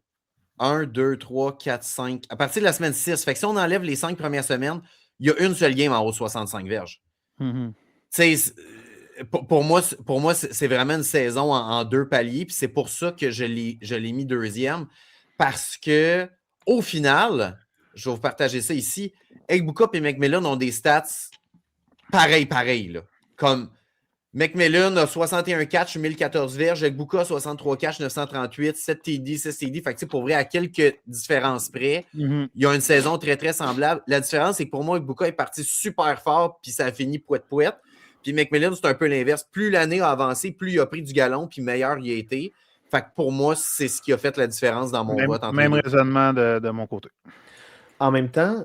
1, 2, 3, 4, 5, à partir de la semaine 6, fait que si on enlève les 5 premières semaines, il y a une seule game en haut de 65 verges. Pour moi, c'est vraiment une saison en 2 paliers, puis c'est pour ça que je l'ai mis deuxième, parce que au final, je vais vous partager ça ici, Egbuka et McMillan ont des stats pareils, là. Comme McMillan a 61 catches, 1014 verges, Egbuka 63 catches, 938, 7 TD, 6 TD. Fait que pour vrai, à quelques différences près, il y a une saison très, très semblable. La différence, c'est que pour moi, Egbuka est parti super fort, puis ça a fini pouette. Puis McMillan, c'est un peu l'inverse. Plus l'année a avancé, plus il a pris du galon, puis meilleur il a été. Fait que pour moi, c'est ce qui a fait la différence dans mon vote. Même raisonnement de mon côté. En même temps,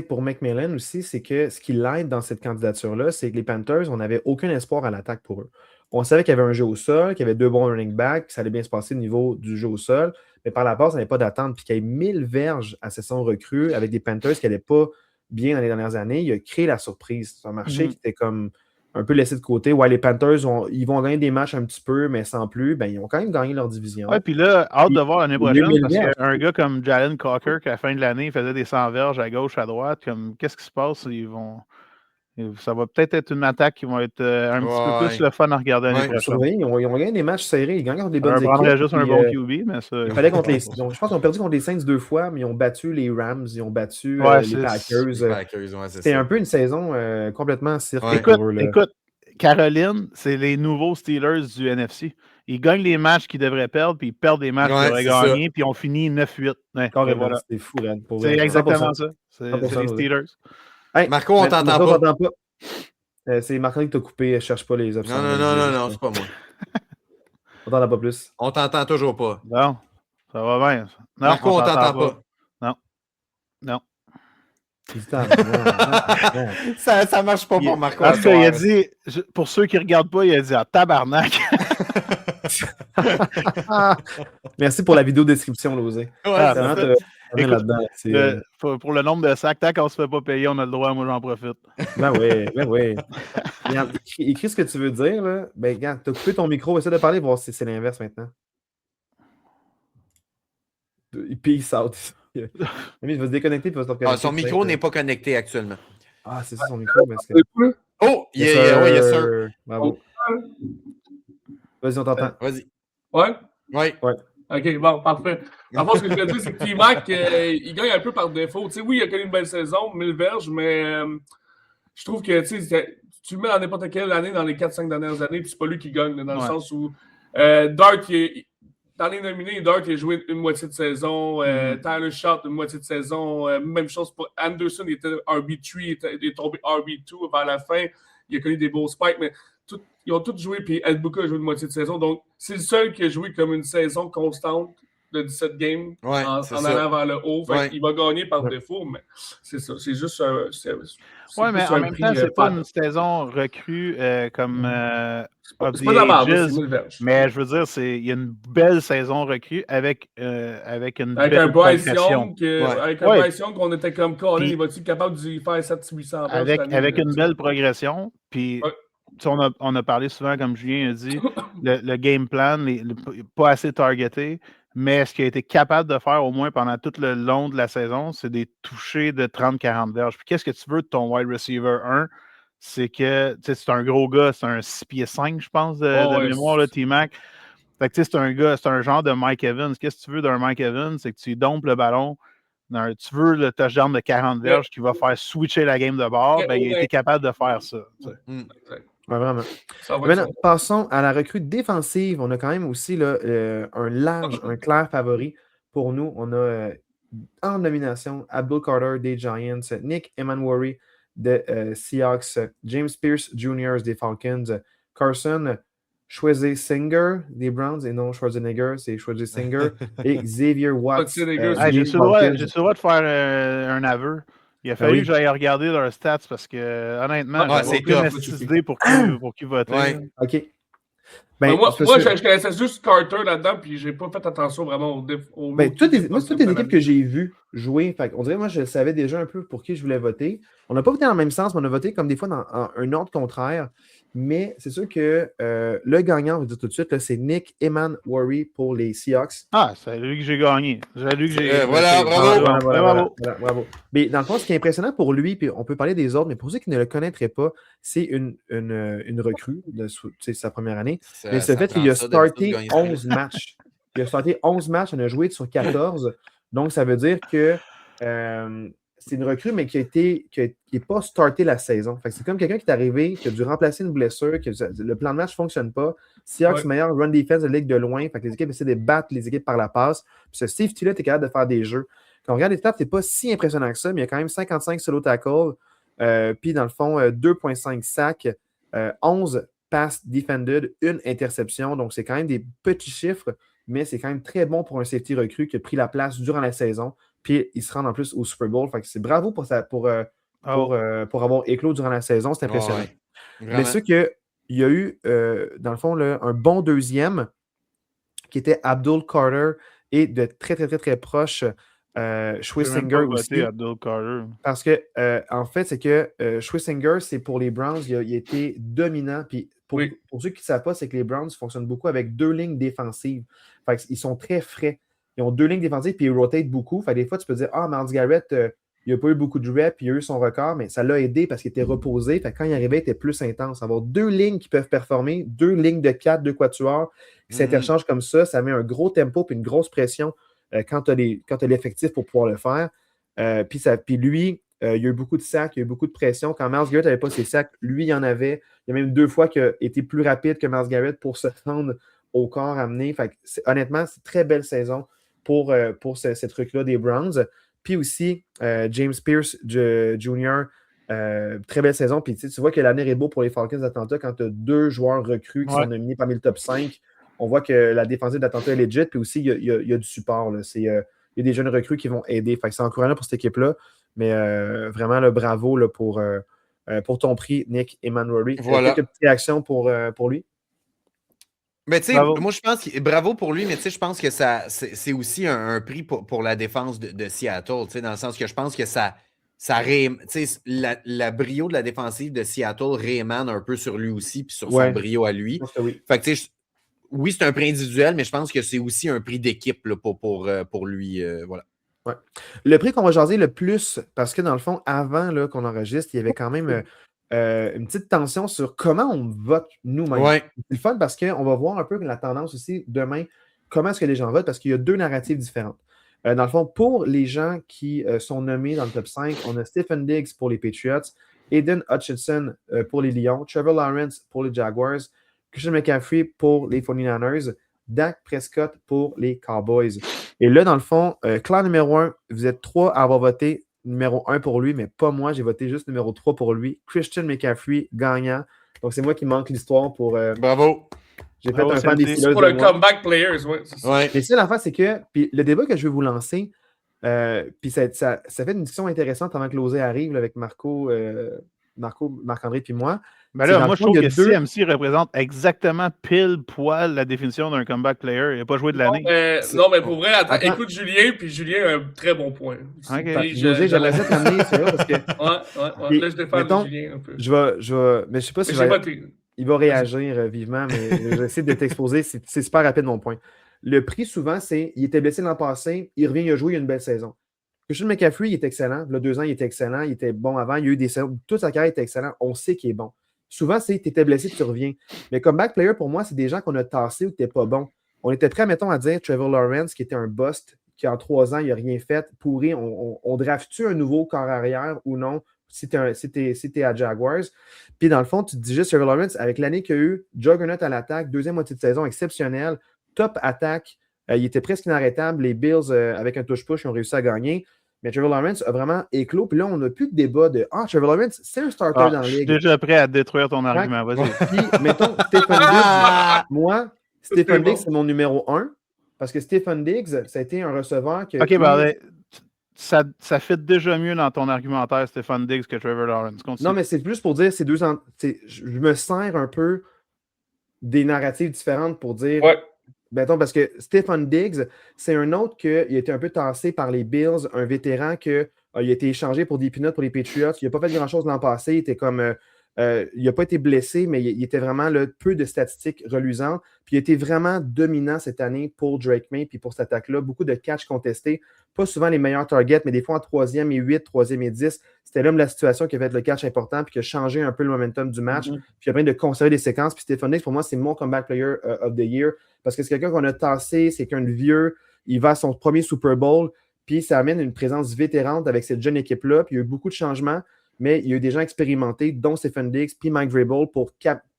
pour McMillan aussi, c'est que ce qui l'aide dans cette candidature-là, c'est que les Panthers, on n'avait aucun espoir à l'attaque pour eux. On savait qu'il y avait un jeu au sol, qu'il y avait 2 bons running backs, que ça allait bien se passer au niveau du jeu au sol, mais par la base, on n'avait pas d'attente. Puis qu'il y ait 1000 verges à saison recrue avec des Panthers qui n'allaient pas bien dans les dernières années, il a créé la surprise. C'est un marché qui était comme un peu laissé de côté. Ouais, les Panthers, ils vont gagner des matchs un petit peu, mais sans plus. Ben, ils ont quand même gagné leur division. Ouais, puis là, hâte de voir l'année prochaine, parce qu'un gars comme Jalen Cocker, qui à la fin de l'année, il faisait des 100 verges à gauche, à droite, comme qu'est-ce qui se passe? Ça va peut-être être une attaque qui va être un petit peu plus le fun à regarder l'année prochaine. Ils ont gagné des matchs serrés, ils gagnent contre des bonnes équipes. On prendrait juste un bon QB, mais ça... Il fallait contre les... Donc, je pense qu'ils ont perdu contre les Saints 2 fois, mais ils ont battu les Rams, ils ont battu les Packers. C'était un peu une saison complètement cirque pour eux. Écoute, Caroline, c'est les nouveaux Steelers du NFC. Ils gagnent les matchs qu'ils devraient perdre, puis ils perdent des matchs qu'ils devraient gagner, puis on finit 9-8. Carrément, c'est fou, là. C'est exactement ça. C'est les Steelers. Hey, Marco, on t'entend pas. C'est Marco qui t'a coupé, cherche pas les options. Non, c'est pas moi. On t'entend pas plus. On t'entend toujours pas. Non, ça va bien. Non, Marco, on t'entend pas. Non. Ça marche pas pour Marco. En tout cas, il a dit, pour ceux qui ne regardent pas, il a dit tabarnak. Merci pour la vidéo description, Losé. Pour le nombre de sacs, tant qu'on ne se fait pas payer, on a le droit, moi j'en profite. Ben oui. Regarde, écris ce que tu veux dire. Là. Ben, regarde, t'as coupé ton micro, essaie de parler, voir si c'est l'inverse maintenant. Peace out. Il va se déconnecter et va se reconnecter. Son micro n'est pas connecté actuellement. Ah, c'est ça son micro. Mais Oh, yes, sir. Bravo. Vas-y, on t'entend. Vas-y. Ouais? OK, bon, parfait. En fait, ce que je veux dire, c'est que T-Mac, il gagne un peu par défaut. Tu sais, oui, il a connu une belle saison, 1000 verges, mais je trouve que tu le mets dans n'importe quelle année dans les 4-5 dernières années, puis c'est pas lui qui gagne, dans le sens où Dart, dans les nominés, Dart il a joué une moitié de saison, Tyler Shott une moitié de saison, même chose pour Anderson, il était RB3, il est tombé RB2 vers la fin, il a connu des beaux spikes, mais ils ont tous joué, puis Edbuka a joué une moitié de saison, donc c'est le seul qui a joué comme une saison constante de 17 games en allant vers le haut. Il va gagner par défaut, mais c'est ça. C'est juste oui, mais en même temps, c'est pas une saison recrue comme c'est pas de la merde, mais je veux dire, il y a une belle saison recrue avec une belle un Bryce Young avec un Bryce Young qu'on était comme Colin, il va-tu être capable d'y faire 700-800 avec une belle progression, puis on a parlé souvent, comme Julien a dit, le game plan n'est pas assez targeté, mais ce qu'il a été capable de faire au moins pendant tout le long de la saison, c'est des touchés de 30-40 verges. Puis qu'est-ce que tu veux de ton wide receiver 1? C'est que c'est un gros gars, c'est un 6 pieds 5, je pense, de mémoire, le T-Mac. Fait que c'est un gars, c'est un genre de Mike Evans. Qu'est-ce que tu veux d'un Mike Evans? C'est que tu dompes le ballon. Tu veux le touchdown de 40 verges qui va faire switcher la game de bord, ben, il a été capable de faire ça. Ouais, vraiment. Maintenant, passons à la recrue défensive. On a quand même aussi là, un clair favori pour nous. On a en nomination Abdul Carter des Giants, Nick Emanwari des Seahawks, James Pierce Jr. des Falcons, Carson Schwarzenegger des Browns, et non Schwarzenegger, c'est Schwarzenegger, et Xavier Watts. J'ai le droit de faire un aveu. Il a fallu que j'aille regarder leurs stats parce que, honnêtement, j'ai aucune idée pour qui voter. OK. Moi, je connaissais juste Carter là-dedans, puis j'ai pas fait attention vraiment aux toutes les équipes que j'ai vues jouer, on dirait moi, je savais déjà un peu pour qui je voulais voter. On n'a pas voté dans le même sens, mais on a voté comme des fois dans un ordre contraire. Mais c'est sûr que le gagnant, on va dire tout de suite, c'est Nick Emanwari pour les Seahawks. Ah, c'est lui que j'ai gagné. C'est lui que j'ai bravo. Mais dans le fond, ce qui est impressionnant pour lui, puis on peut parler des autres, mais pour ceux qui ne le connaîtraient pas, c'est une recrue de sa première année. Mais c'est le fait qu'il a starté 11 matchs. Il a starté 11 matchs, on a joué sur 14. Donc, ça veut dire que c'est une recrue, mais qui n'est pas starté la saison. C'est comme quelqu'un qui est arrivé, qui a dû remplacer une blessure, que le plan de match ne fonctionne pas. Seahawks, meilleur run defense de la ligue de loin. Fait que les équipes essaient de battre les équipes par la passe. Puis ce safety-là, tu es capable de faire des jeux. Quand on regarde les stats, c'est pas si impressionnant que ça, mais il y a quand même 55 solo tackles. Puis dans le fond, 2,5 sacs, 11 pass defended, une interception. Donc c'est quand même des petits chiffres, mais c'est quand même très bon pour un safety recrue qui a pris la place durant la saison. Puis il se rend en plus au Super Bowl. Fait que c'est bravo pour avoir éclos durant la saison. C'est impressionnant. Mais c'est qu'il y a eu, dans le fond, un bon deuxième qui était Abdul Carter et de très, très, très, très proche Schwarzenegger aussi. Abdul Carter. Parce que, en fait, c'est que Schwarzenegger, c'est pour les Browns, il a été dominant. Puis pour ceux qui ne savent pas, c'est que les Browns fonctionnent beaucoup avec 2 lignes défensives. Fait qu'ils sont très frais. Ils ont 2 lignes défensives, puis ils rotate beaucoup. Fait des fois, tu peux dire, Myles Garrett, il n'a pas eu beaucoup de reps, puis il a eu son record, mais ça l'a aidé parce qu'il était reposé. Fait quand il arrivait, il était plus intense. Avoir 2 lignes qui peuvent performer, 2 lignes de 4, 2 quatuors, qui s'interchangent comme ça met un gros tempo puis une grosse pression quand tu as l'effectif pour pouvoir le faire. Puis lui, il y a eu beaucoup de sacs, il y a eu beaucoup de pression. Quand Myles Garrett n'avait pas ses sacs, lui, il en avait. Il y a même 2 fois qu'il a été plus rapide que Myles Garrett pour se rendre au corps amené. Fait honnêtement, c'est une très belle saison pour ce truc-là des Browns. Puis aussi, James Pierce Jr., très belle saison. Puis tu vois que l'avenir est beau pour les Falcons d'Atlanta quand tu as 2 joueurs recrues qui sont nominés parmi le top 5. On voit que la défensive d'Atlanta est legit. Puis aussi, il y a du support. Il y a des jeunes recrues qui vont aider. Fait que c'est encourageant pour cette équipe-là. Mais vraiment, le bravo là, pour ton prix, Nick Emmanwori. Voilà. Quelques petites réactions pour lui? Mais tu sais, moi je pense que bravo pour lui, mais tu sais, je pense que c'est aussi un prix pour la défense de Seattle, tu sais, dans le sens que je pense que la brio de la défensive de Seattle réémane un peu sur lui aussi, puis sur son brio à lui. Oui. Fait que tu sais, oui, c'est un prix individuel, mais je pense que c'est aussi un prix d'équipe là, pour lui. Voilà. Ouais. Le prix qu'on va jaser le plus, parce que dans le fond, avant là, qu'on enregistre, il y avait quand même une petite tension sur comment on vote nous-mêmes. Ouais. C'est le fun parce qu'on va voir un peu la tendance aussi demain, comment est-ce que les gens votent, parce qu'il y a 2 narratives différentes. Dans le fond, pour les gens qui sont nommés dans le top 5, on a Stephen Diggs pour les Patriots, Aiden Hutchinson pour les Lions, Trevor Lawrence pour les Jaguars, Christian McCaffrey pour les 49ers, Dak Prescott pour les Cowboys. Et là, dans le fond, clan numéro 1, vous êtes 3 à avoir voté numéro 1 pour lui, mais pas moi. J'ai voté juste numéro 3 pour lui. Christian McCaffrey, gagnant. Donc, c'est moi qui manque l'histoire pour... Bravo! J'ai fait un fan des Steelers. Pour le comeback players, oui. Mais ça, l'affaire, c'est que... Puis le débat que je vais vous lancer, puis ça fait une discussion intéressante avant que l'osé arrive là, avec Marc-André puis moi. Ben là, moi, je trouve que CMC représente exactement pile poil la définition d'un comeback player. Il n'a pas joué de l'année. Non, mais pour vrai, écoute Julien, puis Julien a un très bon point. J'aimerais ça t'amener sur là parce que... Ouais. Là, je défends Julien un peu. Mais je sais pas si il va réagir vivement, mais j'essaie de t'exposer. C'est super rapide, mon point. Le prix, souvent, c'est il était blessé l'an passé, il revient, il a joué, il a une belle saison. Christian McCaffrey, il est excellent. Il y a 2 ans, il était excellent. Il était bon avant. Il y a eu des saisons. Toute sa carrière était excellent. On sait qu'il est bon. Souvent, c'est tu étais blessé, tu reviens. Mais comeback player, pour moi, c'est des gens qu'on a tassés ou qui n'étaient pas bons. On était prêt, mettons, à dire Trevor Lawrence, qui était un bust, qui en 3 ans, il n'a rien fait. Pourri, on draft-tu un nouveau corps arrière ou non si t'es à Jaguars? Puis dans le fond, tu te dis juste Trevor Lawrence, avec l'année qu'il y a eu, Juggernaut à l'attaque, 2e moitié de saison exceptionnelle, top attaque, il était presque inarrêtable. Les Bills, avec un touch-push, ont réussi à gagner. Mais Trevor Lawrence a vraiment éclos. Puis là, on n'a plus de débat de Trevor Lawrence, c'est un starter dans la ligue. Je suis déjà prêt à détruire ton argument. Vas-y. Puis, mettons, Stephen Diggs. Moi, Stephen Diggs, c'est mon numéro 1. Parce que Stephen Diggs, ça a été un receveur que. OK, ça fit déjà mieux dans ton argumentaire, Stephen Diggs, que Trevor Lawrence. Continue. Non, mais c'est plus pour dire, je me sers un peu des narratives différentes pour dire. Ouais. Mettons, parce que Stephen Diggs, c'est un autre qui a été un peu tassé par les Bills, un vétéran qui a été échangé pour des peanuts pour les Patriots. Il n'a pas fait grand-chose l'an passé. Il était comme. il n'a pas été blessé, mais il était vraiment peu de statistiques reluisantes. Puis il était vraiment dominant cette année pour Drake May puis pour cette attaque-là. Beaucoup de catchs contestés. Pas souvent les meilleurs targets, mais des fois en 3e et 8, 3e et 10. C'était l'homme de la situation qui a fait le catch important puis qui a changé un peu le momentum du match. Puis il a permis de conserver des séquences. Puis Stephen Diggs, pour moi, c'est mon comeback player of the year parce que c'est quelqu'un qu'on a tassé, c'est quelqu'un de vieux. Il va à son premier Super Bowl. Puis ça amène une présence vétérante avec cette jeune équipe-là. Puis il y a eu beaucoup de changements. Mais il y a eu des gens expérimentés, dont Stephen Diggs puis Mike Vrabel, pour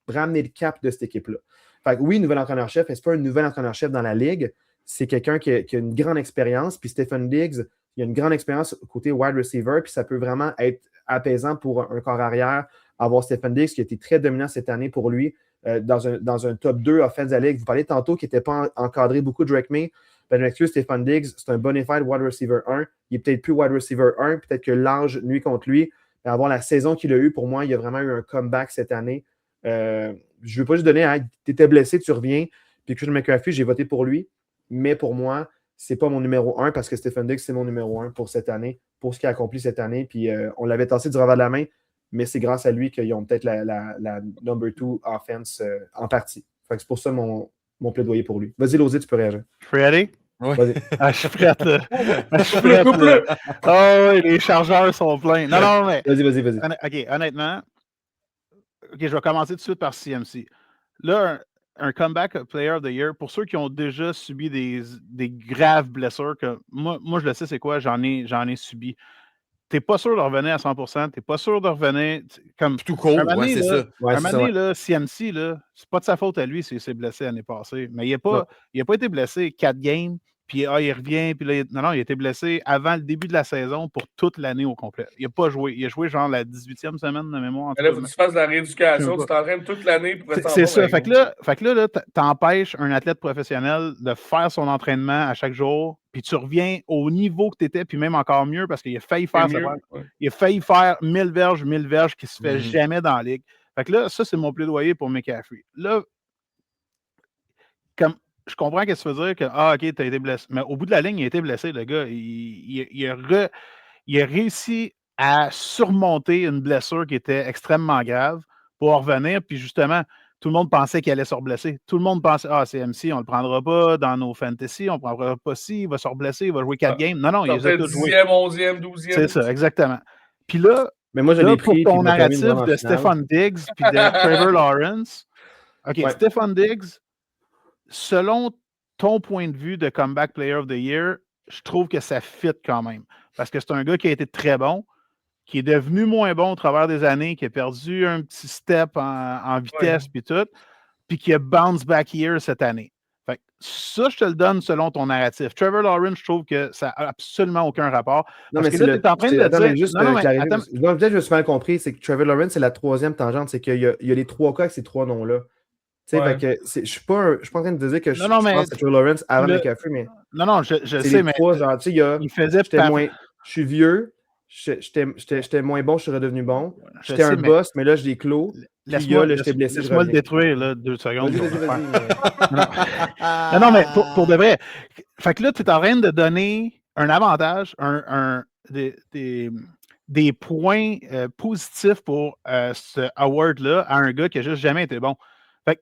ramener le cap de cette équipe-là. Fait que oui, nouvel entraîneur-chef, mais ce n'est pas un nouvel entraîneur-chef dans la ligue. C'est quelqu'un qui a une grande expérience. Puis Stephen Diggs, il a une grande expérience côté wide receiver. Puis ça peut vraiment être apaisant pour un corps arrière, avoir Stephen Diggs qui a été très dominant cette année pour lui dans un top 2 offense de la ligue. Vous parlez tantôt qu'il n'était pas encadré beaucoup de Drake May. Ben, je m'excuse, Stephen Diggs, c'est un bona fide wide receiver 1. Il est peut-être plus wide receiver 1. Peut-être que l'âge nuit contre lui. Mais avoir la saison qu'il a eue, pour moi, il a vraiment eu un comeback cette année. Je ne veux pas juste donner tu étais blessé, tu reviens. Puis Christian McCaffrey, j'ai voté pour lui. Mais pour moi, ce n'est pas mon numéro 1 parce que Stephen Diggs, c'est mon numéro 1 pour cette année, pour ce qu'il a accompli cette année. Puis on l'avait tassé du revers de la main, mais c'est grâce à lui qu'ils ont peut-être la number 2 offense en partie. Fait que c'est pour ça mon plaidoyer pour lui. Vas-y, Losé, tu peux réagir. Ready? Oui. Je suis prête. Oh, les chargeurs sont pleins. Non, mais. Vas-y. OK, honnêtement, je vais commencer tout de suite par CMC. Là, un comeback player of the year, pour ceux qui ont déjà subi des graves blessures, que moi, je le sais, c'est quoi, j'en ai subi. T'es pas sûr de revenir à 100%, t'es pas sûr de revenir. Comme tout court, c'est ça. Un moment donné, là, CMC, là, c'est pas de sa faute à lui s'il s'est blessé l'année passée. Mais il n'a pas été blessé 4 games, puis il revient, puis là, non, il a été blessé avant le début de la saison pour toute l'année au complet. Il n'a pas joué. Il a joué genre la 18e semaine de mémoire. Là, il faut que tu fasses de la rééducation, tu t'entraînes toute l'année pour rester en C'est ça. Fait que là, t'empêches un athlète professionnel de faire son entraînement à chaque jour, puis tu reviens au niveau que tu étais, puis même encore mieux, parce qu'il a failli faire il a failli faire 1000 verges qui se fait jamais dans la ligue. Fait que là, ça, c'est mon plaidoyer pour McCaffrey. Là, comme je comprends ce que tu veux dire, que OK, tu as été blessé. Mais au bout de la ligne, il a été blessé, le gars. Il a réussi à surmonter une blessure qui était extrêmement grave pour revenir. Puis justement, tout le monde pensait qu'il allait se reblesser. Tout le monde pensait, c'est MC, on ne le prendra pas dans nos fantasy, on ne le prendra pas si, il va se reblesser, il va jouer 4 games. Non, il les a tous joués. 10e, 11e, 12e. C'est ça, exactement. Puis là, mais moi, là pour ton narratif de Stephon Diggs puis de Trevor Lawrence, OK, Stephon Diggs, selon ton point de vue de Comeback Player of the Year, je trouve que ça fit quand même. Parce que c'est un gars qui a été très bon, qui est devenu moins bon au travers des années, qui a perdu un petit step en vitesse puis tout, puis qui a bounce back year cette année. Fait que ça, je te le donne selon ton narratif. Trevor Lawrence, je trouve que ça n'a absolument aucun rapport. Non, parce mais que là, tu es en train de dire... Juste peut-être que je me suis mal compris, c'est que Trevor Lawrence, c'est la troisième tangente, c'est qu'il y a les trois cas avec ces trois noms-là. Tu sais, je ne suis pas en train de te dire que je pense à Trevor Lawrence avant McCaffrey, mais... Non, je sais, mais... Il faisait... Je suis vieux, j'étais moins bon, je suis redevenu bon. J'étais un boss, mais là, je l'ai clos. Laisse-moi le détruire, là, 2 secondes. Non, mais pour de vrai. Fait que là, tu es en train de donner un avantage, des points positifs pour ce award-là à un gars qui n'a juste jamais été bon. Fait que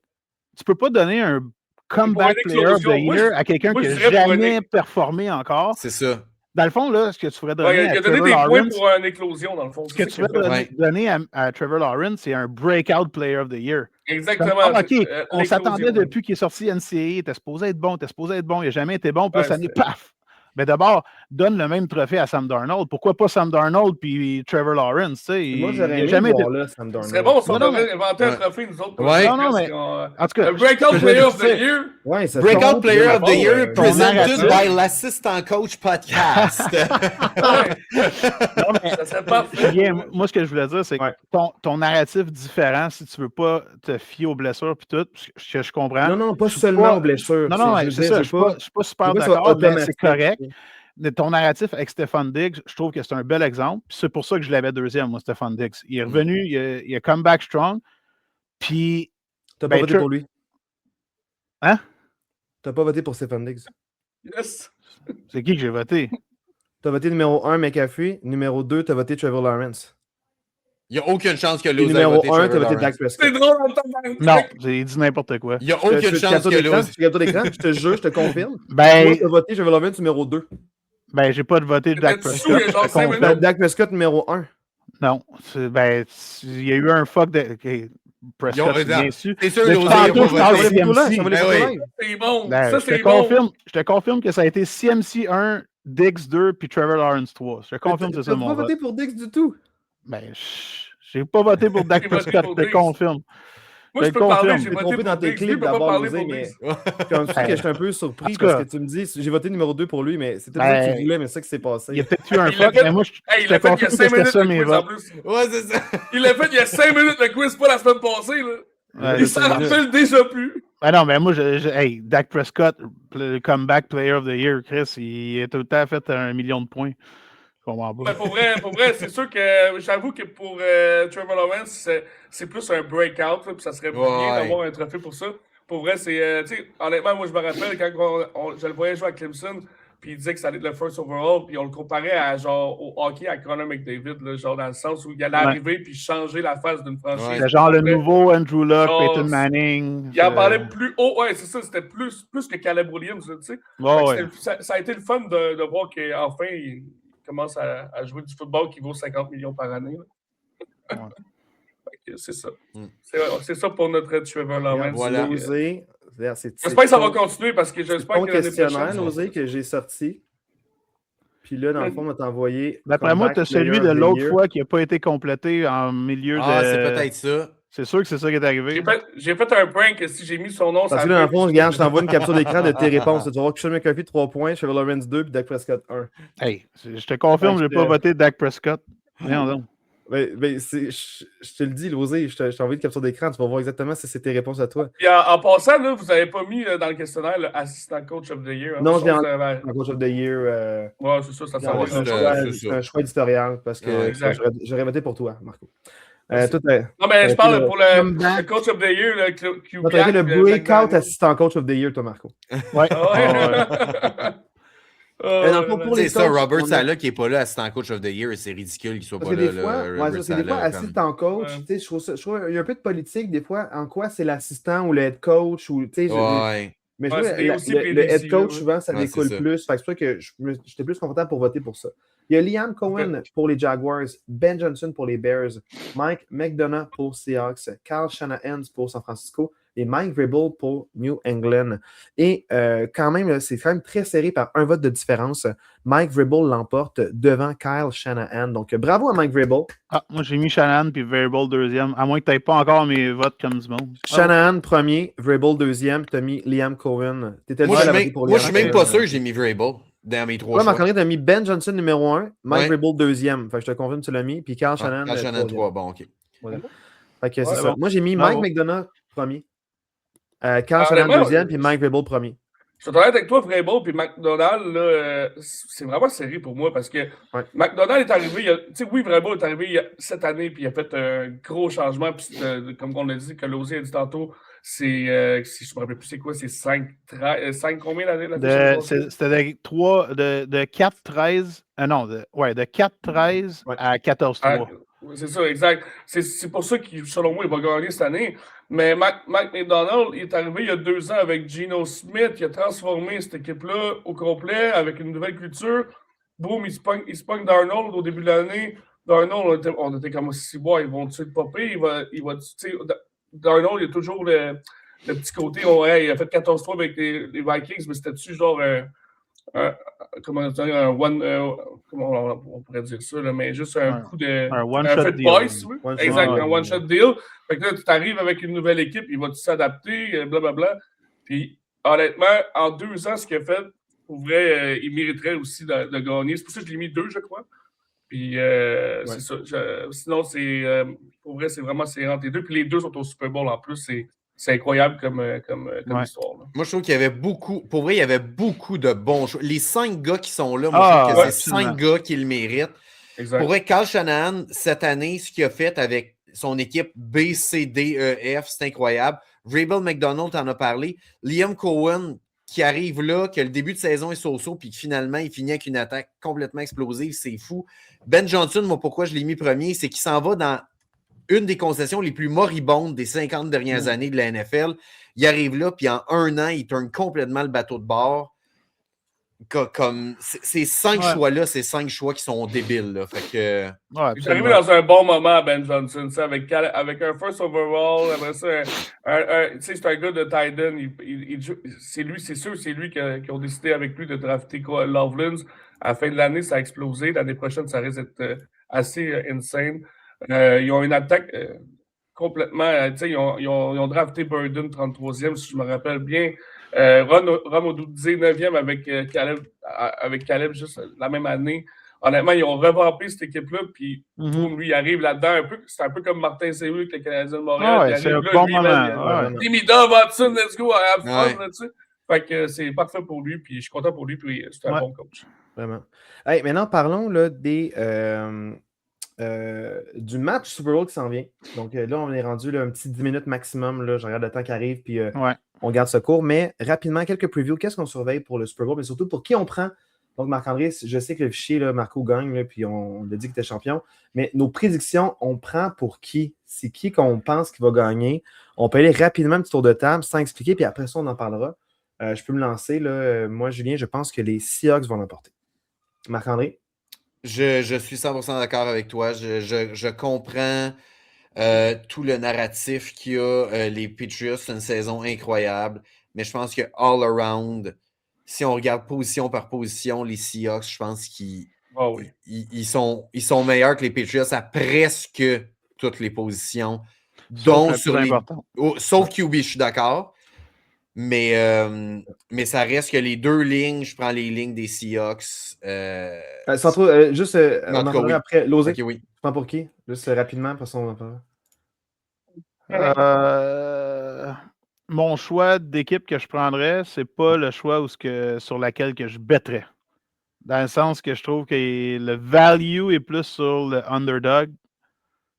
tu peux pas donner un comeback player of the year à quelqu'un qui n'a jamais performé encore. C'est ça. Dans le fond, là, ce que tu ferais donner à Trevor Lawrence... points pour une éclosion, dans le fond. Ce que tu ferais donner à Trevor Lawrence, c'est un breakout player of the year. Exactement. OK, on s'attendait depuis qu'il est sorti NCAA, il était supposé être bon, il n'a jamais été bon, puis là, ça n'est paf! Mais d'abord, donne le même trophée à Sam Darnold. Pourquoi pas Sam Darnold puis Trevor Lawrence? Moi, j'aurais aimé jamais voir là, Sam Darnold. Ce serait bon si on devait inventer un trophée, nous autres. Non, mais en tout cas... Un Breakout Player of the Year. Breakout Player of the Year presented by l'Assistant Coach Podcast. Non, mais ça serait parfait. Moi, ce que je voulais dire, c'est que ton narratif différent, si tu ne veux pas te fier aux blessures puis tout, ce que je comprends... Non, pas seulement aux blessures. Non, c'est ça. Je ne suis pas super d'accord, mais c'est correct. Ton narratif avec Stephon Diggs, je trouve que c'est un bel exemple. C'est pour ça que je l'avais deuxième, moi, Stephon Diggs. Il est revenu, il a come back strong. Puis. T'as pas voté pour lui? Hein? T'as pas voté pour Stephon Diggs? Yes! C'est qui que j'ai voté? T'as voté numéro 1, McCaffrey. Numéro 2, t'as voté Trevor Lawrence. Il n'y a aucune chance que Lose ait Numéro voté 1, t'as voté Dak Prescott. C'est drôle en temps de... Non, j'ai dit n'importe quoi. Il n'y a aucune chance que Lose... Je te jure, je te confirme. Moi, t'as voté Trevor Lawrence numéro 2. Ben, j'ai pas voté Dak Prescott. Dak Prescott numéro 1. Non. Il y a eu un fuck de... Prescott, bien sûr. C'est sûr, c'est bon. Ça, c'est bon. Je te confirme que ça a été CMC 1, Diggs 2, puis Trevor Lawrence 3. Je te confirme que c'est ça mon vote. T'as pas voté pour Diggs du tout? Ben, j'ai pas voté pour Dak Prescott, je te confirme. Moi, je peux parler, j'ai voté dans tes clips d'abord, mais comme ça que je suis un peu surpris parce que tu me dis, j'ai voté numéro 2 pour lui, mais c'était ça que tu voulais, mais c'est ça qui s'est passé. Il y a peut-être eu un fuck, mais moi, je te confirme que c'était ça mes votes. Ouais, c'est ça. Il l'a fait il y a 5 minutes le quiz, pas la semaine passée, là. Il s'en rappelle déjà plus. Ben non, mais moi, hey, Dak Prescott, le comeback player of the year, Chris, il a tout le temps fait 1 million de points. Ben pour vrai, c'est sûr que j'avoue que pour Trevor Lawrence, c'est plus un breakout, puis ça serait bien d'avoir un trophée pour ça. Pour vrai, c'est. Tu sais, honnêtement, moi je me rappelle quand je le voyais jouer à Clemson, puis il disait que ça allait être le first overall, puis on le comparait à genre au hockey à Connor McDavid, là, genre dans le sens où il allait arriver puis changer la face d'une franchise. C'est genre le nouveau Andrew Luck, Peyton Manning. Il en parlait plus haut, ouais, c'est ça, c'était plus que Caleb Williams, tu sais. Ça a été le fun de voir qu'enfin il commence à jouer du football qui vaut 50 millions par année. C'est ça. C'est ça pour notre Trevor Lawrence. Voilà. J'espère que ça va continuer parce que j'espère que l'année prochaine... que j'ai sorti. Puis là, dans le fond, on m'a envoyé... D'après moi, tu as celui de l'autre fois qui n'a pas été complété en milieu de... Ah, c'est peut-être ça. C'est sûr que c'est ça qui est arrivé. J'ai fait un prank si j'ai mis son nom. Parce que là, dans le fond, regarde, je t'envoie une capture d'écran de tes réponses. Tu vas voir que Sean McCarthy 3 points, Trevor Lawrence 2 puis Dak Prescott 1. Hey, je te confirme, je n'ai pas voté Dak Prescott. Non. Je te le dis, Losé, je t'ai envoyé une capture d'écran, tu vas voir exactement si c'est tes réponses à toi. Puis en passant, là, vous n'avez pas mis dans le questionnaire l'assistant coach of the year. Hein, non, je viens en coach of the year. Ouais, c'est ça, ça s'en va. C'est un choix éditorial parce que j'aurais voté pour toi, Marco. Non, mais je parle pour le coach of the year, le QB. Tu as le breakout assistant coach of the year, toi, Marco. Ouais. C'est ça, Robert Saleh qui n'est pas là, assistant coach of the year, c'est ridicule qu'il soit pas là. Des fois, assistant coach, je trouve il y a un peu de politique, des fois, en quoi c'est l'assistant ou le head coach. Ou, mais le head coach, souvent, ça découle plus. C'est pour ça que j'étais plus confortable pour voter pour ça. Il y a Liam Cohen pour les Jaguars, Ben Johnson pour les Bears, Mike McDonough pour Seahawks, Kyle Shanahan pour San Francisco et Mike Vrabel pour New England. Et quand même, c'est quand même très serré par un vote de différence. Mike Vrabel l'emporte devant Kyle Shanahan. Donc, bravo à Mike Vrabel. Moi, j'ai mis Shanahan puis Vrabel deuxième, à moins que tu n'aies pas encore mes votes comme du monde. Shanahan premier, Vrabel deuxième, puis tu as mis Liam Cohen. Moi, je suis même pas sûr que j'ai mis Vrabel dans mes trois choix. Marc-André, tu as mis Ben Johnson numéro 1, Mike Vrabel deuxième. Fait que je te confirme que tu l'as mis, puis Kyle Shanahan. Kyle Shanahan 3, bon, OK. Voilà. Fait que c'est ça. Moi, j'ai mis Mike McDonough premier. Kyle Shanahan deuxième, puis Mike Vrabel premier. Je suis honnête avec toi, Vrabel puis McDonald, c'est vraiment serré pour moi parce que McDonald est arrivé, Vrabel est arrivé cette année puis il a fait un gros changement. Puis comme on l'a dit, que Losé a dit tantôt, c'est, si je me rappelle plus, c'est quoi, c'est 5 combien l'année? C'était de 4-13, de 4-13 à 14-3. C'est ça, exact. C'est pour ça que, selon moi, il va gagner cette année. Mais Mike McDonald, il est arrivé il y a 2 ans avec Geno Smith. Il a transformé cette équipe-là au complet avec une nouvelle culture. Boum, il se pogne Darnold au début de l'année. Darnold, on était comme si ils vont tuer le popé. Darnold, il y a toujours le petit côté. Il a fait 14 fois avec les Vikings, mais c'était-tu genre comment on pourrait dire ça, là, mais juste un coup de. Un one-shot deal. Un one-shot deal. Fait que là, tu t'arrives avec une nouvelle équipe, il va s'adapter, blablabla. Puis, honnêtement, en 2 ans, ce qu'il a fait, pour vrai, il mériterait aussi de gagner. C'est pour ça que je l'ai mis 2, je crois. Puis, c'est ça. Sinon, pour vrai, c'est vraiment entre les deux. Puis, les deux sont au Super Bowl en plus. C'est incroyable comme histoire. Là. Moi, je trouve qu'il y avait beaucoup de bons choix. Les 5 gars qui sont là, moi, je trouve que c'est 5 gars qui le méritent. Exact. Pour vrai, Kyle Shanahan, cette année, ce qu'il a fait avec son équipe B, C, D, E, F, c'est incroyable. Vrabel McDonald t'en a parlé. Liam Cohen, qui arrive là, que le début de saison est so-so, puis que finalement, il finit avec une attaque complètement explosive. C'est fou. Ben Johnson, moi, pourquoi je l'ai mis premier, c'est qu'il s'en va dans une des concessions les plus moribondes des 50 dernières années de la NFL. Il arrive là, puis en 1 an, il tourne complètement le bateau de bord. Comme ces 5 choix-là, c'est 5 choix qui sont débiles. Là. Fait que... il est arrivé dans un bon moment, Ben Johnson, avec un first overall. Après ça, c'est un gars de Titan. C'est sûr, c'est lui qui ont décidé avec lui de drafter Loveland. À la fin de l'année, ça a explosé. L'année prochaine, ça risque d'être assez insane. Ils ont une attaque complètement. Ils ont drafté Burden 33e, si je me rappelle bien. Ron Odudze 9e avec Caleb juste la même année. Honnêtement, ils ont revampé cette équipe-là, puis lui, il arrive là-dedans c'est un peu comme Martin Saint-Louis avec le Canadien de Montréal. C'est un bon moment. Timida, Watson, let's go, have fun. Fait que c'est parfait pour lui, puis je suis content pour lui, puis c'est un bon coach. Vraiment. Hey, maintenant, parlons là, du match Super Bowl qui s'en vient. Donc là, on est rendu là, un petit 10 minutes maximum. Là, je regarde le temps qui arrive, puis on garde ce cours. Mais rapidement, quelques previews. Qu'est-ce qu'on surveille pour le Super Bowl, mais surtout pour qui on prend? Donc, Marc-André, je sais que le fichier, là, Marco gagne, là, puis on a dit que tu es champion. Mais nos prédictions, on prend pour qui? C'est qui qu'on pense qui va gagner? On peut aller rapidement un petit tour de table sans expliquer, puis après ça, on en parlera. Je peux me lancer. Là. Moi, Julien, je pense que les Seahawks vont l'emporter. Marc-André? Je suis 100% d'accord avec toi. Je comprends tout le narratif qu'il y a. Les Patriots, c'est une saison incroyable. Mais je pense que all around, si on regarde position par position, les Seahawks, je pense qu'ils ils sont meilleurs que les Patriots à presque toutes les positions. dont sur les... sauf QB, je suis d'accord. Mais ça reste que les deux lignes, je prends les lignes des Seahawks. Sans trop, juste, on en parlera après. Losé, okay, oui. Tu prends pour qui? Juste rapidement, parce qu'on en parlera. Mon choix d'équipe que je prendrais, c'est pas le choix sur laquelle que je bêterais. Dans le sens que je trouve que le value est plus sur le underdog,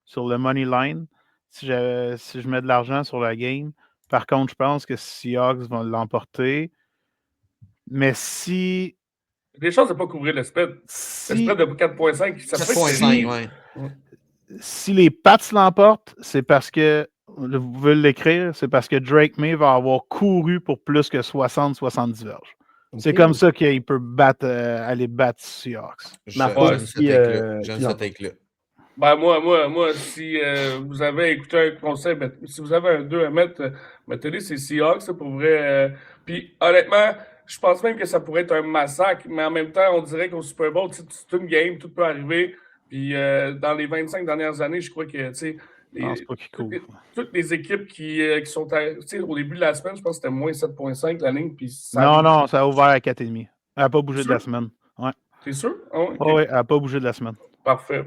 sur le money line, si je mets de l'argent sur la game. Par contre, je pense que Seahawks vont l'emporter. Mais si... Les chances de ne pas couvrir le spread. Le spread de 4.5, ça peut être... 4.5, oui. Si les Pats l'emportent, c'est parce que, vous pouvez l'écrire, c'est parce que Drake May va avoir couru pour plus que 60-70 verges. Okay. C'est comme ça qu'il peut aller battre Seahawks. J'aime ce take-là. Ben moi, si vous avez écouté un conseil, si vous avez un 2 à mettre, mettez-les, c'est Seahawks, pour vrai. Puis honnêtement, je pense même que ça pourrait être un massacre, mais en même temps, on dirait qu'au Super Bowl, c'est une game, tout peut arriver. Puis dans les 25 dernières années, je crois que, tu sais, toutes les équipes qui sont au début de la semaine, je pense que c'était moins 7.5 la ligne. Puis non, ça a ouvert à 4,5. Elle n'a pas bouggé de la semaine. Ouais. T'es sûr? Okay. Oui, elle n'a pas bougé de la semaine. Parfait.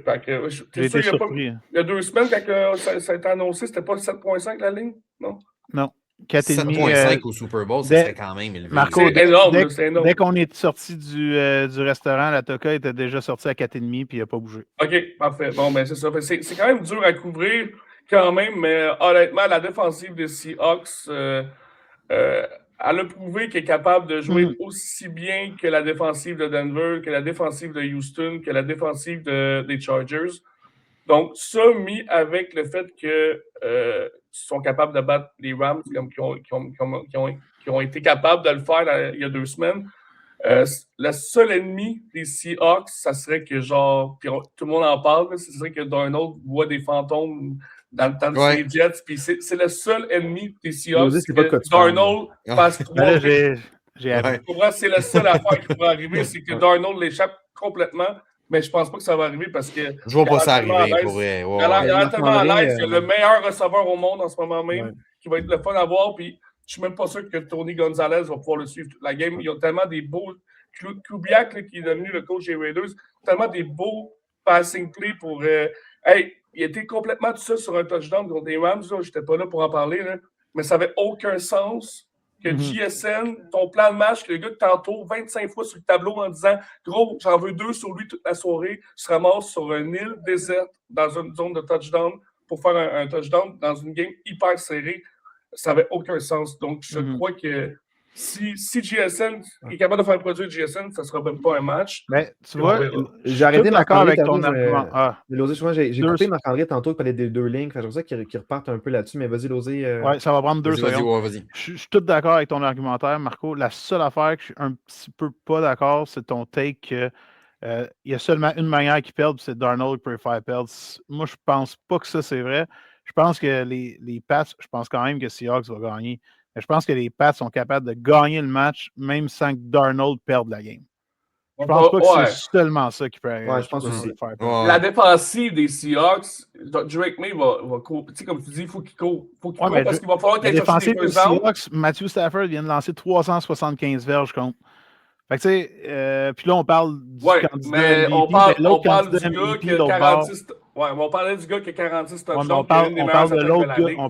T'es sûr, il y a 2 semaines, quand ça a été annoncé, c'était pas 7.5 la ligne? Non? Non. 7.5 au Super Bowl, ça serait quand même élevé. Marco, c'est énorme. Dès qu'on est sorti du restaurant, la Toka était déjà sortie à 4,5 puis il n'a pas bougé. OK, parfait. Bon, ben c'est ça. C'est quand même dur à couvrir quand même, mais honnêtement, la défensive des Seahawks, elle a prouvé qu'elle est capable de jouer aussi bien que la défensive de Denver, que la défensive de Houston, que la défensive des Chargers. Donc, ça, mis avec le fait que sont capables de battre les Rams, qui ont été capables de le faire il y a 2 semaines. Le seul ennemi des Seahawks, ça serait que puis tout le monde en parle, ce serait que Darnold voit des fantômes dans le temps de ses Jets, puis c'est le seul ennemi des Seahawks que Darnold passe 3 Pour moi, c'est la seule affaire qui pourrait arriver, c'est que Darnold l'échappe complètement. Mais je pense pas que ça va arriver parce que. Je vois pas ça arriver pour vrai. Il est tellement à l'aise. Il y a le meilleur receveur au monde en ce moment même, qui va être le fun à voir. Puis je suis même pas sûr que Tony Gonzalez va pouvoir le suivre toute la game. Il y a tellement des beaux. Kubiak, qui est devenu le coach des Raiders, tellement des beaux passing plays pour. Il était complètement tout seul sur un touchdown contre les Rams. Je n'étais pas là pour en parler, là, mais ça n'avait aucun sens. Que JSN, ton plan de match, que le gars que t'entoure 25 fois sur le tableau en disant « Gros, j'en veux 2 sur lui toute la soirée », se ramasse sur une île déserte dans une zone de touchdown pour faire un touchdown dans une game hyper serrée. Ça n'avait aucun sens. Donc, je crois que si JSN est capable de faire produire JSN, ça ne sera même pas un match. Mais tu vois, j'ai arrêté Marc-André avec ton argument. J'ai coupé Marc-André tantôt qui parlait des 2 lignes. C'est pour ça qu'il reparte un peu là-dessus. Mais vas-y, Losé. Oui, ça va prendre 2 secondes. Vas-y. Je suis tout d'accord avec ton argumentaire, Marco. La seule affaire que je suis un petit peu pas d'accord, c'est ton take que il y a seulement une manière qu'ils perdent, c'est Darnold qui peut faire perdre. Moi, je pense pas que ça, c'est vrai. Je pense que les Pats, je pense quand même que Seahawks va gagner. Mais je pense que les Pats sont capables de gagner le match même sans que Darnold perde la game. Je pense pas que c'est seulement ça qui peut arriver. Ouais, je pense aussi. La défensive des Seahawks, Drake May va courir. Tu sais, comme tu dis, il faut qu'il court. Parce qu'il va falloir qu'il cherche des Seahawks, Matthew Stafford vient de lancer 375 verges contre. Fait que tu sais, puis là, on parle du candidat mais MVP, on parle du gars qui a 46... Ouais, mais on parlait du gars qui a 46 touchdowns. On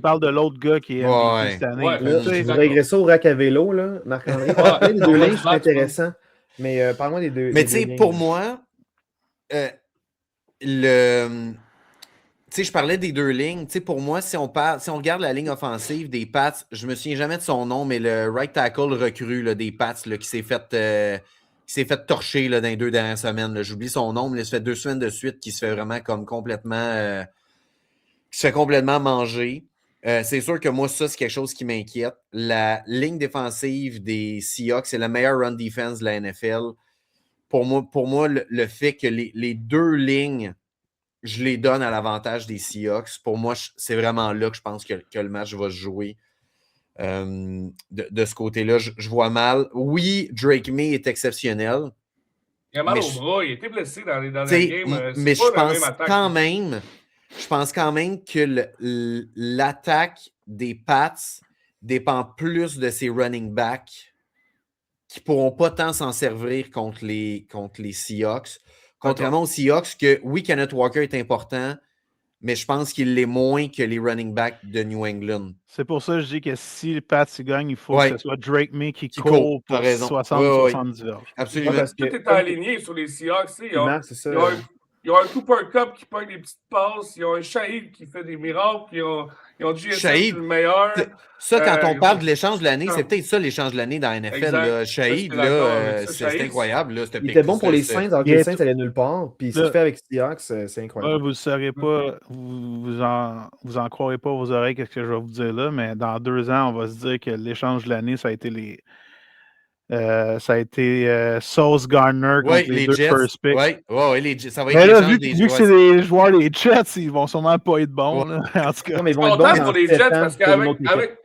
parle de l'autre gars qui est MVP cette année. Je voudrais régresser au rack à vélo, là, Marc-André. Les 2 lignes, c'est intéressant. Mais parle-moi des 2. Mais tu sais, pour moi, tu sais, je parlais des 2 lignes. Tu sais, pour moi, si on regarde la ligne offensive des Pats, je me souviens jamais de son nom, mais le right tackle recru là, des Pats là, qui s'est fait torcher là, dans les 2 dernières semaines. J'oublie son nom, mais ça fait 2 semaines de suite qu'il se fait vraiment comme complètement manger. C'est sûr que moi, ça, c'est quelque chose qui m'inquiète. La ligne défensive des Seahawks, c'est la meilleure run defense de la NFL. Pour moi le fait que les 2 lignes, je les donne à l'avantage des Seahawks. Pour moi, c'est vraiment là que je pense que le match va se jouer. De ce côté-là, je vois mal. Oui, Drake May est exceptionnel. Il a mal au bras, il a été blessé dans les games. Mais je pense quand même je pense quand même que l'attaque des Pats dépend plus de ses running backs qui ne pourront pas tant s'en servir contre les Seahawks. Contrairement aux Seahawks, que oui, Kenneth Walker est important, mais je pense qu'il l'est moins que les running backs de New England. C'est pour ça que je dis que si les Pats gagnent, il faut que ce soit Drake May qui court pour 60-70 verges. Absolument. Parce que tout est aligné sur les Seahawks. Ils ont un Cooper Cup qui pogne des petites passes. Ils ont un Shahid qui fait des miracles. Ils ont GSM le meilleur. Ça, quand on parle de l'échange de l'année, c'est peut-être ça l'échange de l'année dans la NFL. Shahid, c'est incroyable. Là, il était bon pour les Saints, alors que les Saints allaient nulle part. Puis ce qu'il fait avec Seahawks, c'est incroyable. Vous ne saurez pas, vous en croirez pas vos oreilles, qu'est-ce que je vais vous dire là, mais dans 2 ans, on va se dire que l'échange de l'année, ça a été Sauce Gardner contre les deux Jets. first picks. Oui, les Jets. Ça va être vu que c'est des joueurs des Jets, ils vont sûrement pas être bons. Là, en tout cas. Non, mais ils vont être bons pour les Jets parce qu'avec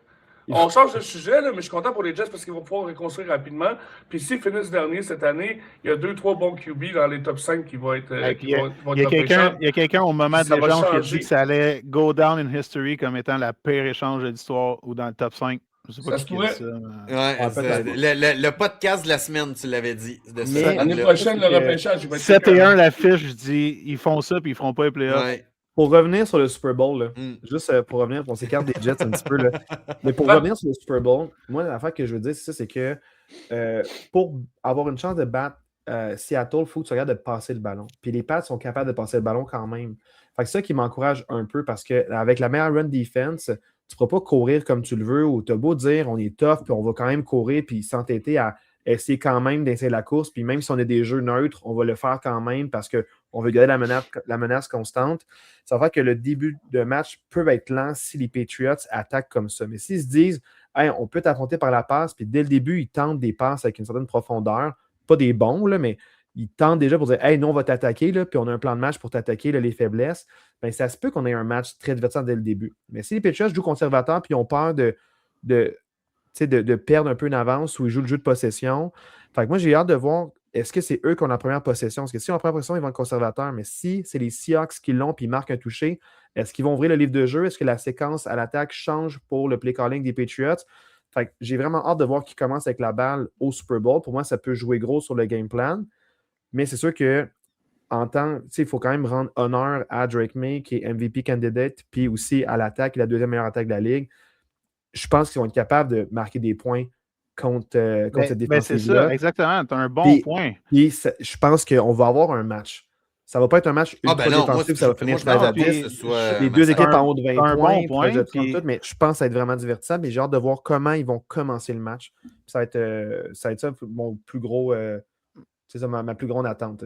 on change de sujet, là, mais je suis content pour les Jets parce qu'ils vont pouvoir reconstruire rapidement. Puis s'ils finissent dernier cette année, il y a 2-3 bons QB dans les top 5 qui vont être. Il y a quelqu'un au moment de l'échange qui a dit que ça allait go down in history comme étant la pire échange de l'histoire ou dans le top 5. Je sais pas ça qui pourrait. ça. Le podcast de la semaine, tu l'avais dit. L'année prochaine, le repêchage. 7-1 la fiche, je dis, ils font ça puis ils feront pas les playoffs. Ouais. Pour revenir sur le Super Bowl, là, juste pour revenir, on s'écarte des Jets un petit peu, là, mais pour revenir sur le Super Bowl, moi, l'affaire que je veux dire, c'est que pour avoir une chance de battre Seattle, il faut que tu regardes de passer le ballon. Puis les Pats sont capables de passer le ballon quand même. Fait que c'est ça qui m'encourage un peu parce qu'avec la meilleure run defense, tu ne pourras pas courir comme tu le veux ou tu as beau dire on est tough puis on va quand même courir puis s'entêter à essayer quand même d'essayer la course. Puis même si on a des jeux neutres, on va le faire quand même parce qu'on veut garder la menace constante. Ça va faire que le début de match peut être lent si les Patriots attaquent comme ça. Mais s'ils se disent hey, on peut t'affronter par la passe, puis dès le début, ils tentent des passes avec une certaine profondeur, pas des bons, là, mais ils tentent déjà pour dire hey, nous, on va t'attaquer, là, puis on a un plan de match pour t'attaquer là, les faiblesses. Bien, ça se peut qu'on ait un match très divertissant dès le début. Mais si les Patriots jouent conservateur puis ils ont peur de perdre un peu une avance ou ils jouent le jeu de possession. Fait que moi, j'ai hâte de voir est-ce que c'est eux qui ont la première possession. Parce que si on a la première possession, ils vont être conservateurs. Mais si c'est les Seahawks qui l'ont puis ils marquent un toucher, est-ce qu'ils vont ouvrir le livre de jeu? Est-ce que la séquence à l'attaque change pour le play calling des Patriots? Fait que j'ai vraiment hâte de voir qui commence avec la balle au Super Bowl. Pour moi, ça peut jouer gros sur le game plan. Mais c'est sûr que il faut quand même rendre honneur à Drake May, qui est MVP candidate, puis aussi à l'attaque, la deuxième meilleure attaque de la Ligue. Je pense qu'ils vont être capables de marquer des points contre cette défensive-là. C'est ça, exactement. Tu as un bon point. Puis je pense qu'on va avoir un match. Ça ne va pas être un match ultra défensif, ça va finir sur la les deux équipes en haut de 20 points, mais je pense que ça va être vraiment divertissant. Mais j'ai hâte de voir comment ils vont commencer le match. Ça va être ça mon plus gros... c'est ça ma plus grande attente.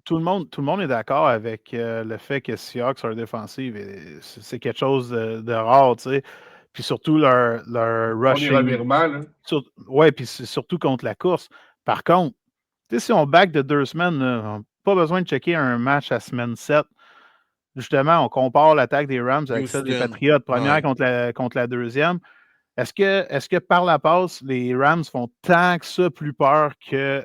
Tout le monde est d'accord avec le fait que Seahawks sont défensive. C'est quelque chose de rare, tu sais. Puis surtout leur rushing. Oui, puis surtout contre la course. Par contre, si on back de 2 semaines, on n'a pas besoin de checker un match à semaine 7. Justement, on compare l'attaque des Rams avec celle des Patriots, première contre la deuxième. Est-ce que par la passe, les Rams font tant que ça plus peur que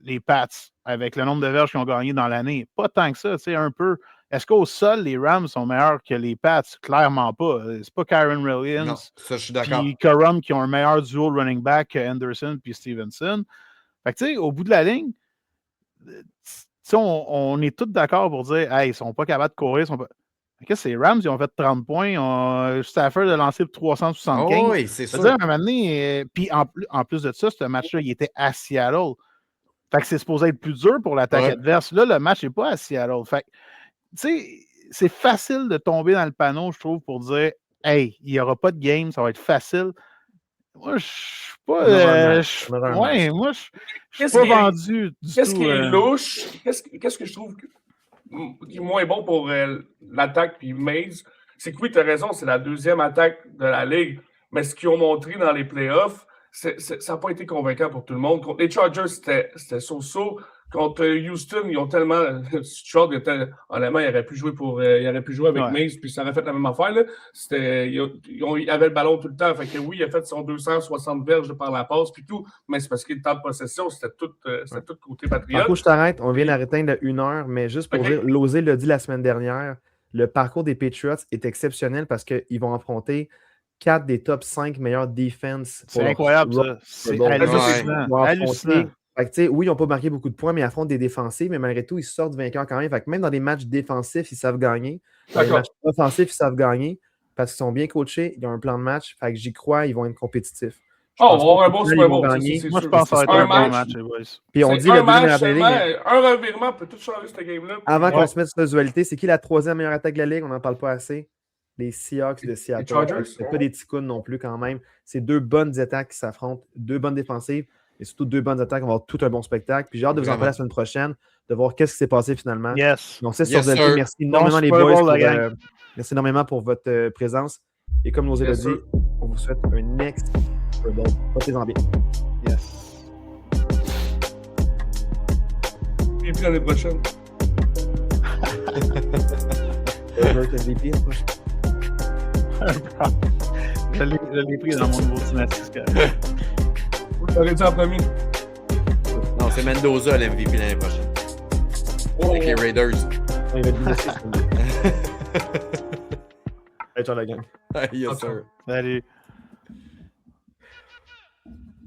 les Pats avec le nombre de verges qu'ils ont gagné dans l'année? Pas tant que ça, tu sais, un peu. Est-ce qu'au sol, les Rams sont meilleurs que les Pats? Clairement pas. C'est pas Kyren Williams. Non, ça, je suis d'accord. Puis Corum qui ont un meilleur duo running back que Henderson puis Stevenson. Fait que, tu sais, au bout de la ligne, on est tous d'accord pour dire, hey, ils sont pas capables de courir. Qu'est-ce que c'est? Rams, ils ont fait 30 points. Stafford a lancé pour 375. Oh oui, c'est sûr. Dire, à un moment donné, puis en plus de ça, ce match-là, il était à Seattle. Fait que c'est supposé être plus dur pour l'attaque adverse. Là, le match n'est pas à Seattle. Fait que, tu sais, c'est facile de tomber dans le panneau, je trouve, pour dire hey, il n'y aura pas de game, ça va être facile. Moi, je suis pas. Moi, je suis pas vendu du tout. Qu'est-ce qui est louche? Qu'est-ce que je trouve qui est moins bon pour l'attaque puis Maze? C'est que oui, tu as raison, c'est la deuxième attaque de la Ligue. Mais ce qu'ils ont montré dans les playoffs, ça n'a pas été convaincant pour tout le monde. Contre les Chargers, c'était so-so. Contre Houston, ils ont tellement. Stroud, honnêtement, il aurait pu jouer avec Maze, puis ça aurait fait la même affaire. Là. Il avait le ballon tout le temps. Fait que oui, il a fait son 260 verges par la passe, puis tout. Mais c'est parce qu'il était en possession, c'était tout côté patriote. Par contre, je t'arrête. On vient d'arrêter de 1 heure, mais juste pour dire, Lozé l'a dit la semaine dernière. le parcours des Patriots est exceptionnel parce qu'ils vont affronter 4 des top 5 meilleurs defense. C'est incroyable, ça. C'est hallucinant. Fait que, oui, ils n'ont pas marqué beaucoup de points, mais ils affrontent des défensifs, mais malgré tout, ils sortent vainqueurs quand même. Fait que même dans des matchs défensifs, ils savent gagner. Dans les matchs offensifs, ils savent gagner parce qu'ils sont bien coachés, ils ont un plan de match. Fait que j'y crois, ils vont être compétitifs. On va avoir un bon Super Bowl. Moi, je pense que ça va être un bon match, les boys. Puis on dit le match seulement, un revirement peut tout changer cette game-là. Avant qu'on se mette sur la dualité, c'est qui la 3e meilleure attaque de la Ligue? On n'en parle pas assez. Les Seahawks de Seattle. C'est pas des ticounes non plus quand même. C'est 2 bonnes attaques qui s'affrontent, 2 bonnes défensives. Et surtout 2 bonnes attaques, on va avoir tout un bon spectacle. Puis j'ai hâte de vous en parler la semaine prochaine, de voir qu'est-ce qui s'est passé finalement. Yes. Donc, c'est sur dualité. Merci énormément, les boys. Merci énormément pour votre présence. Et comme nous l'a dit, on vous souhaite un next Super Bowl. Portez-en bien. Yes. Et puis l'année prochaine. MVP, je l'ai pris dans mon nouveau dynastique. T'aurais dit en premier. Non, c'est Mendoza l'MVP l'année prochaine. Avec les Raiders. Il va être ciao la gang. Yes, sir. Salut.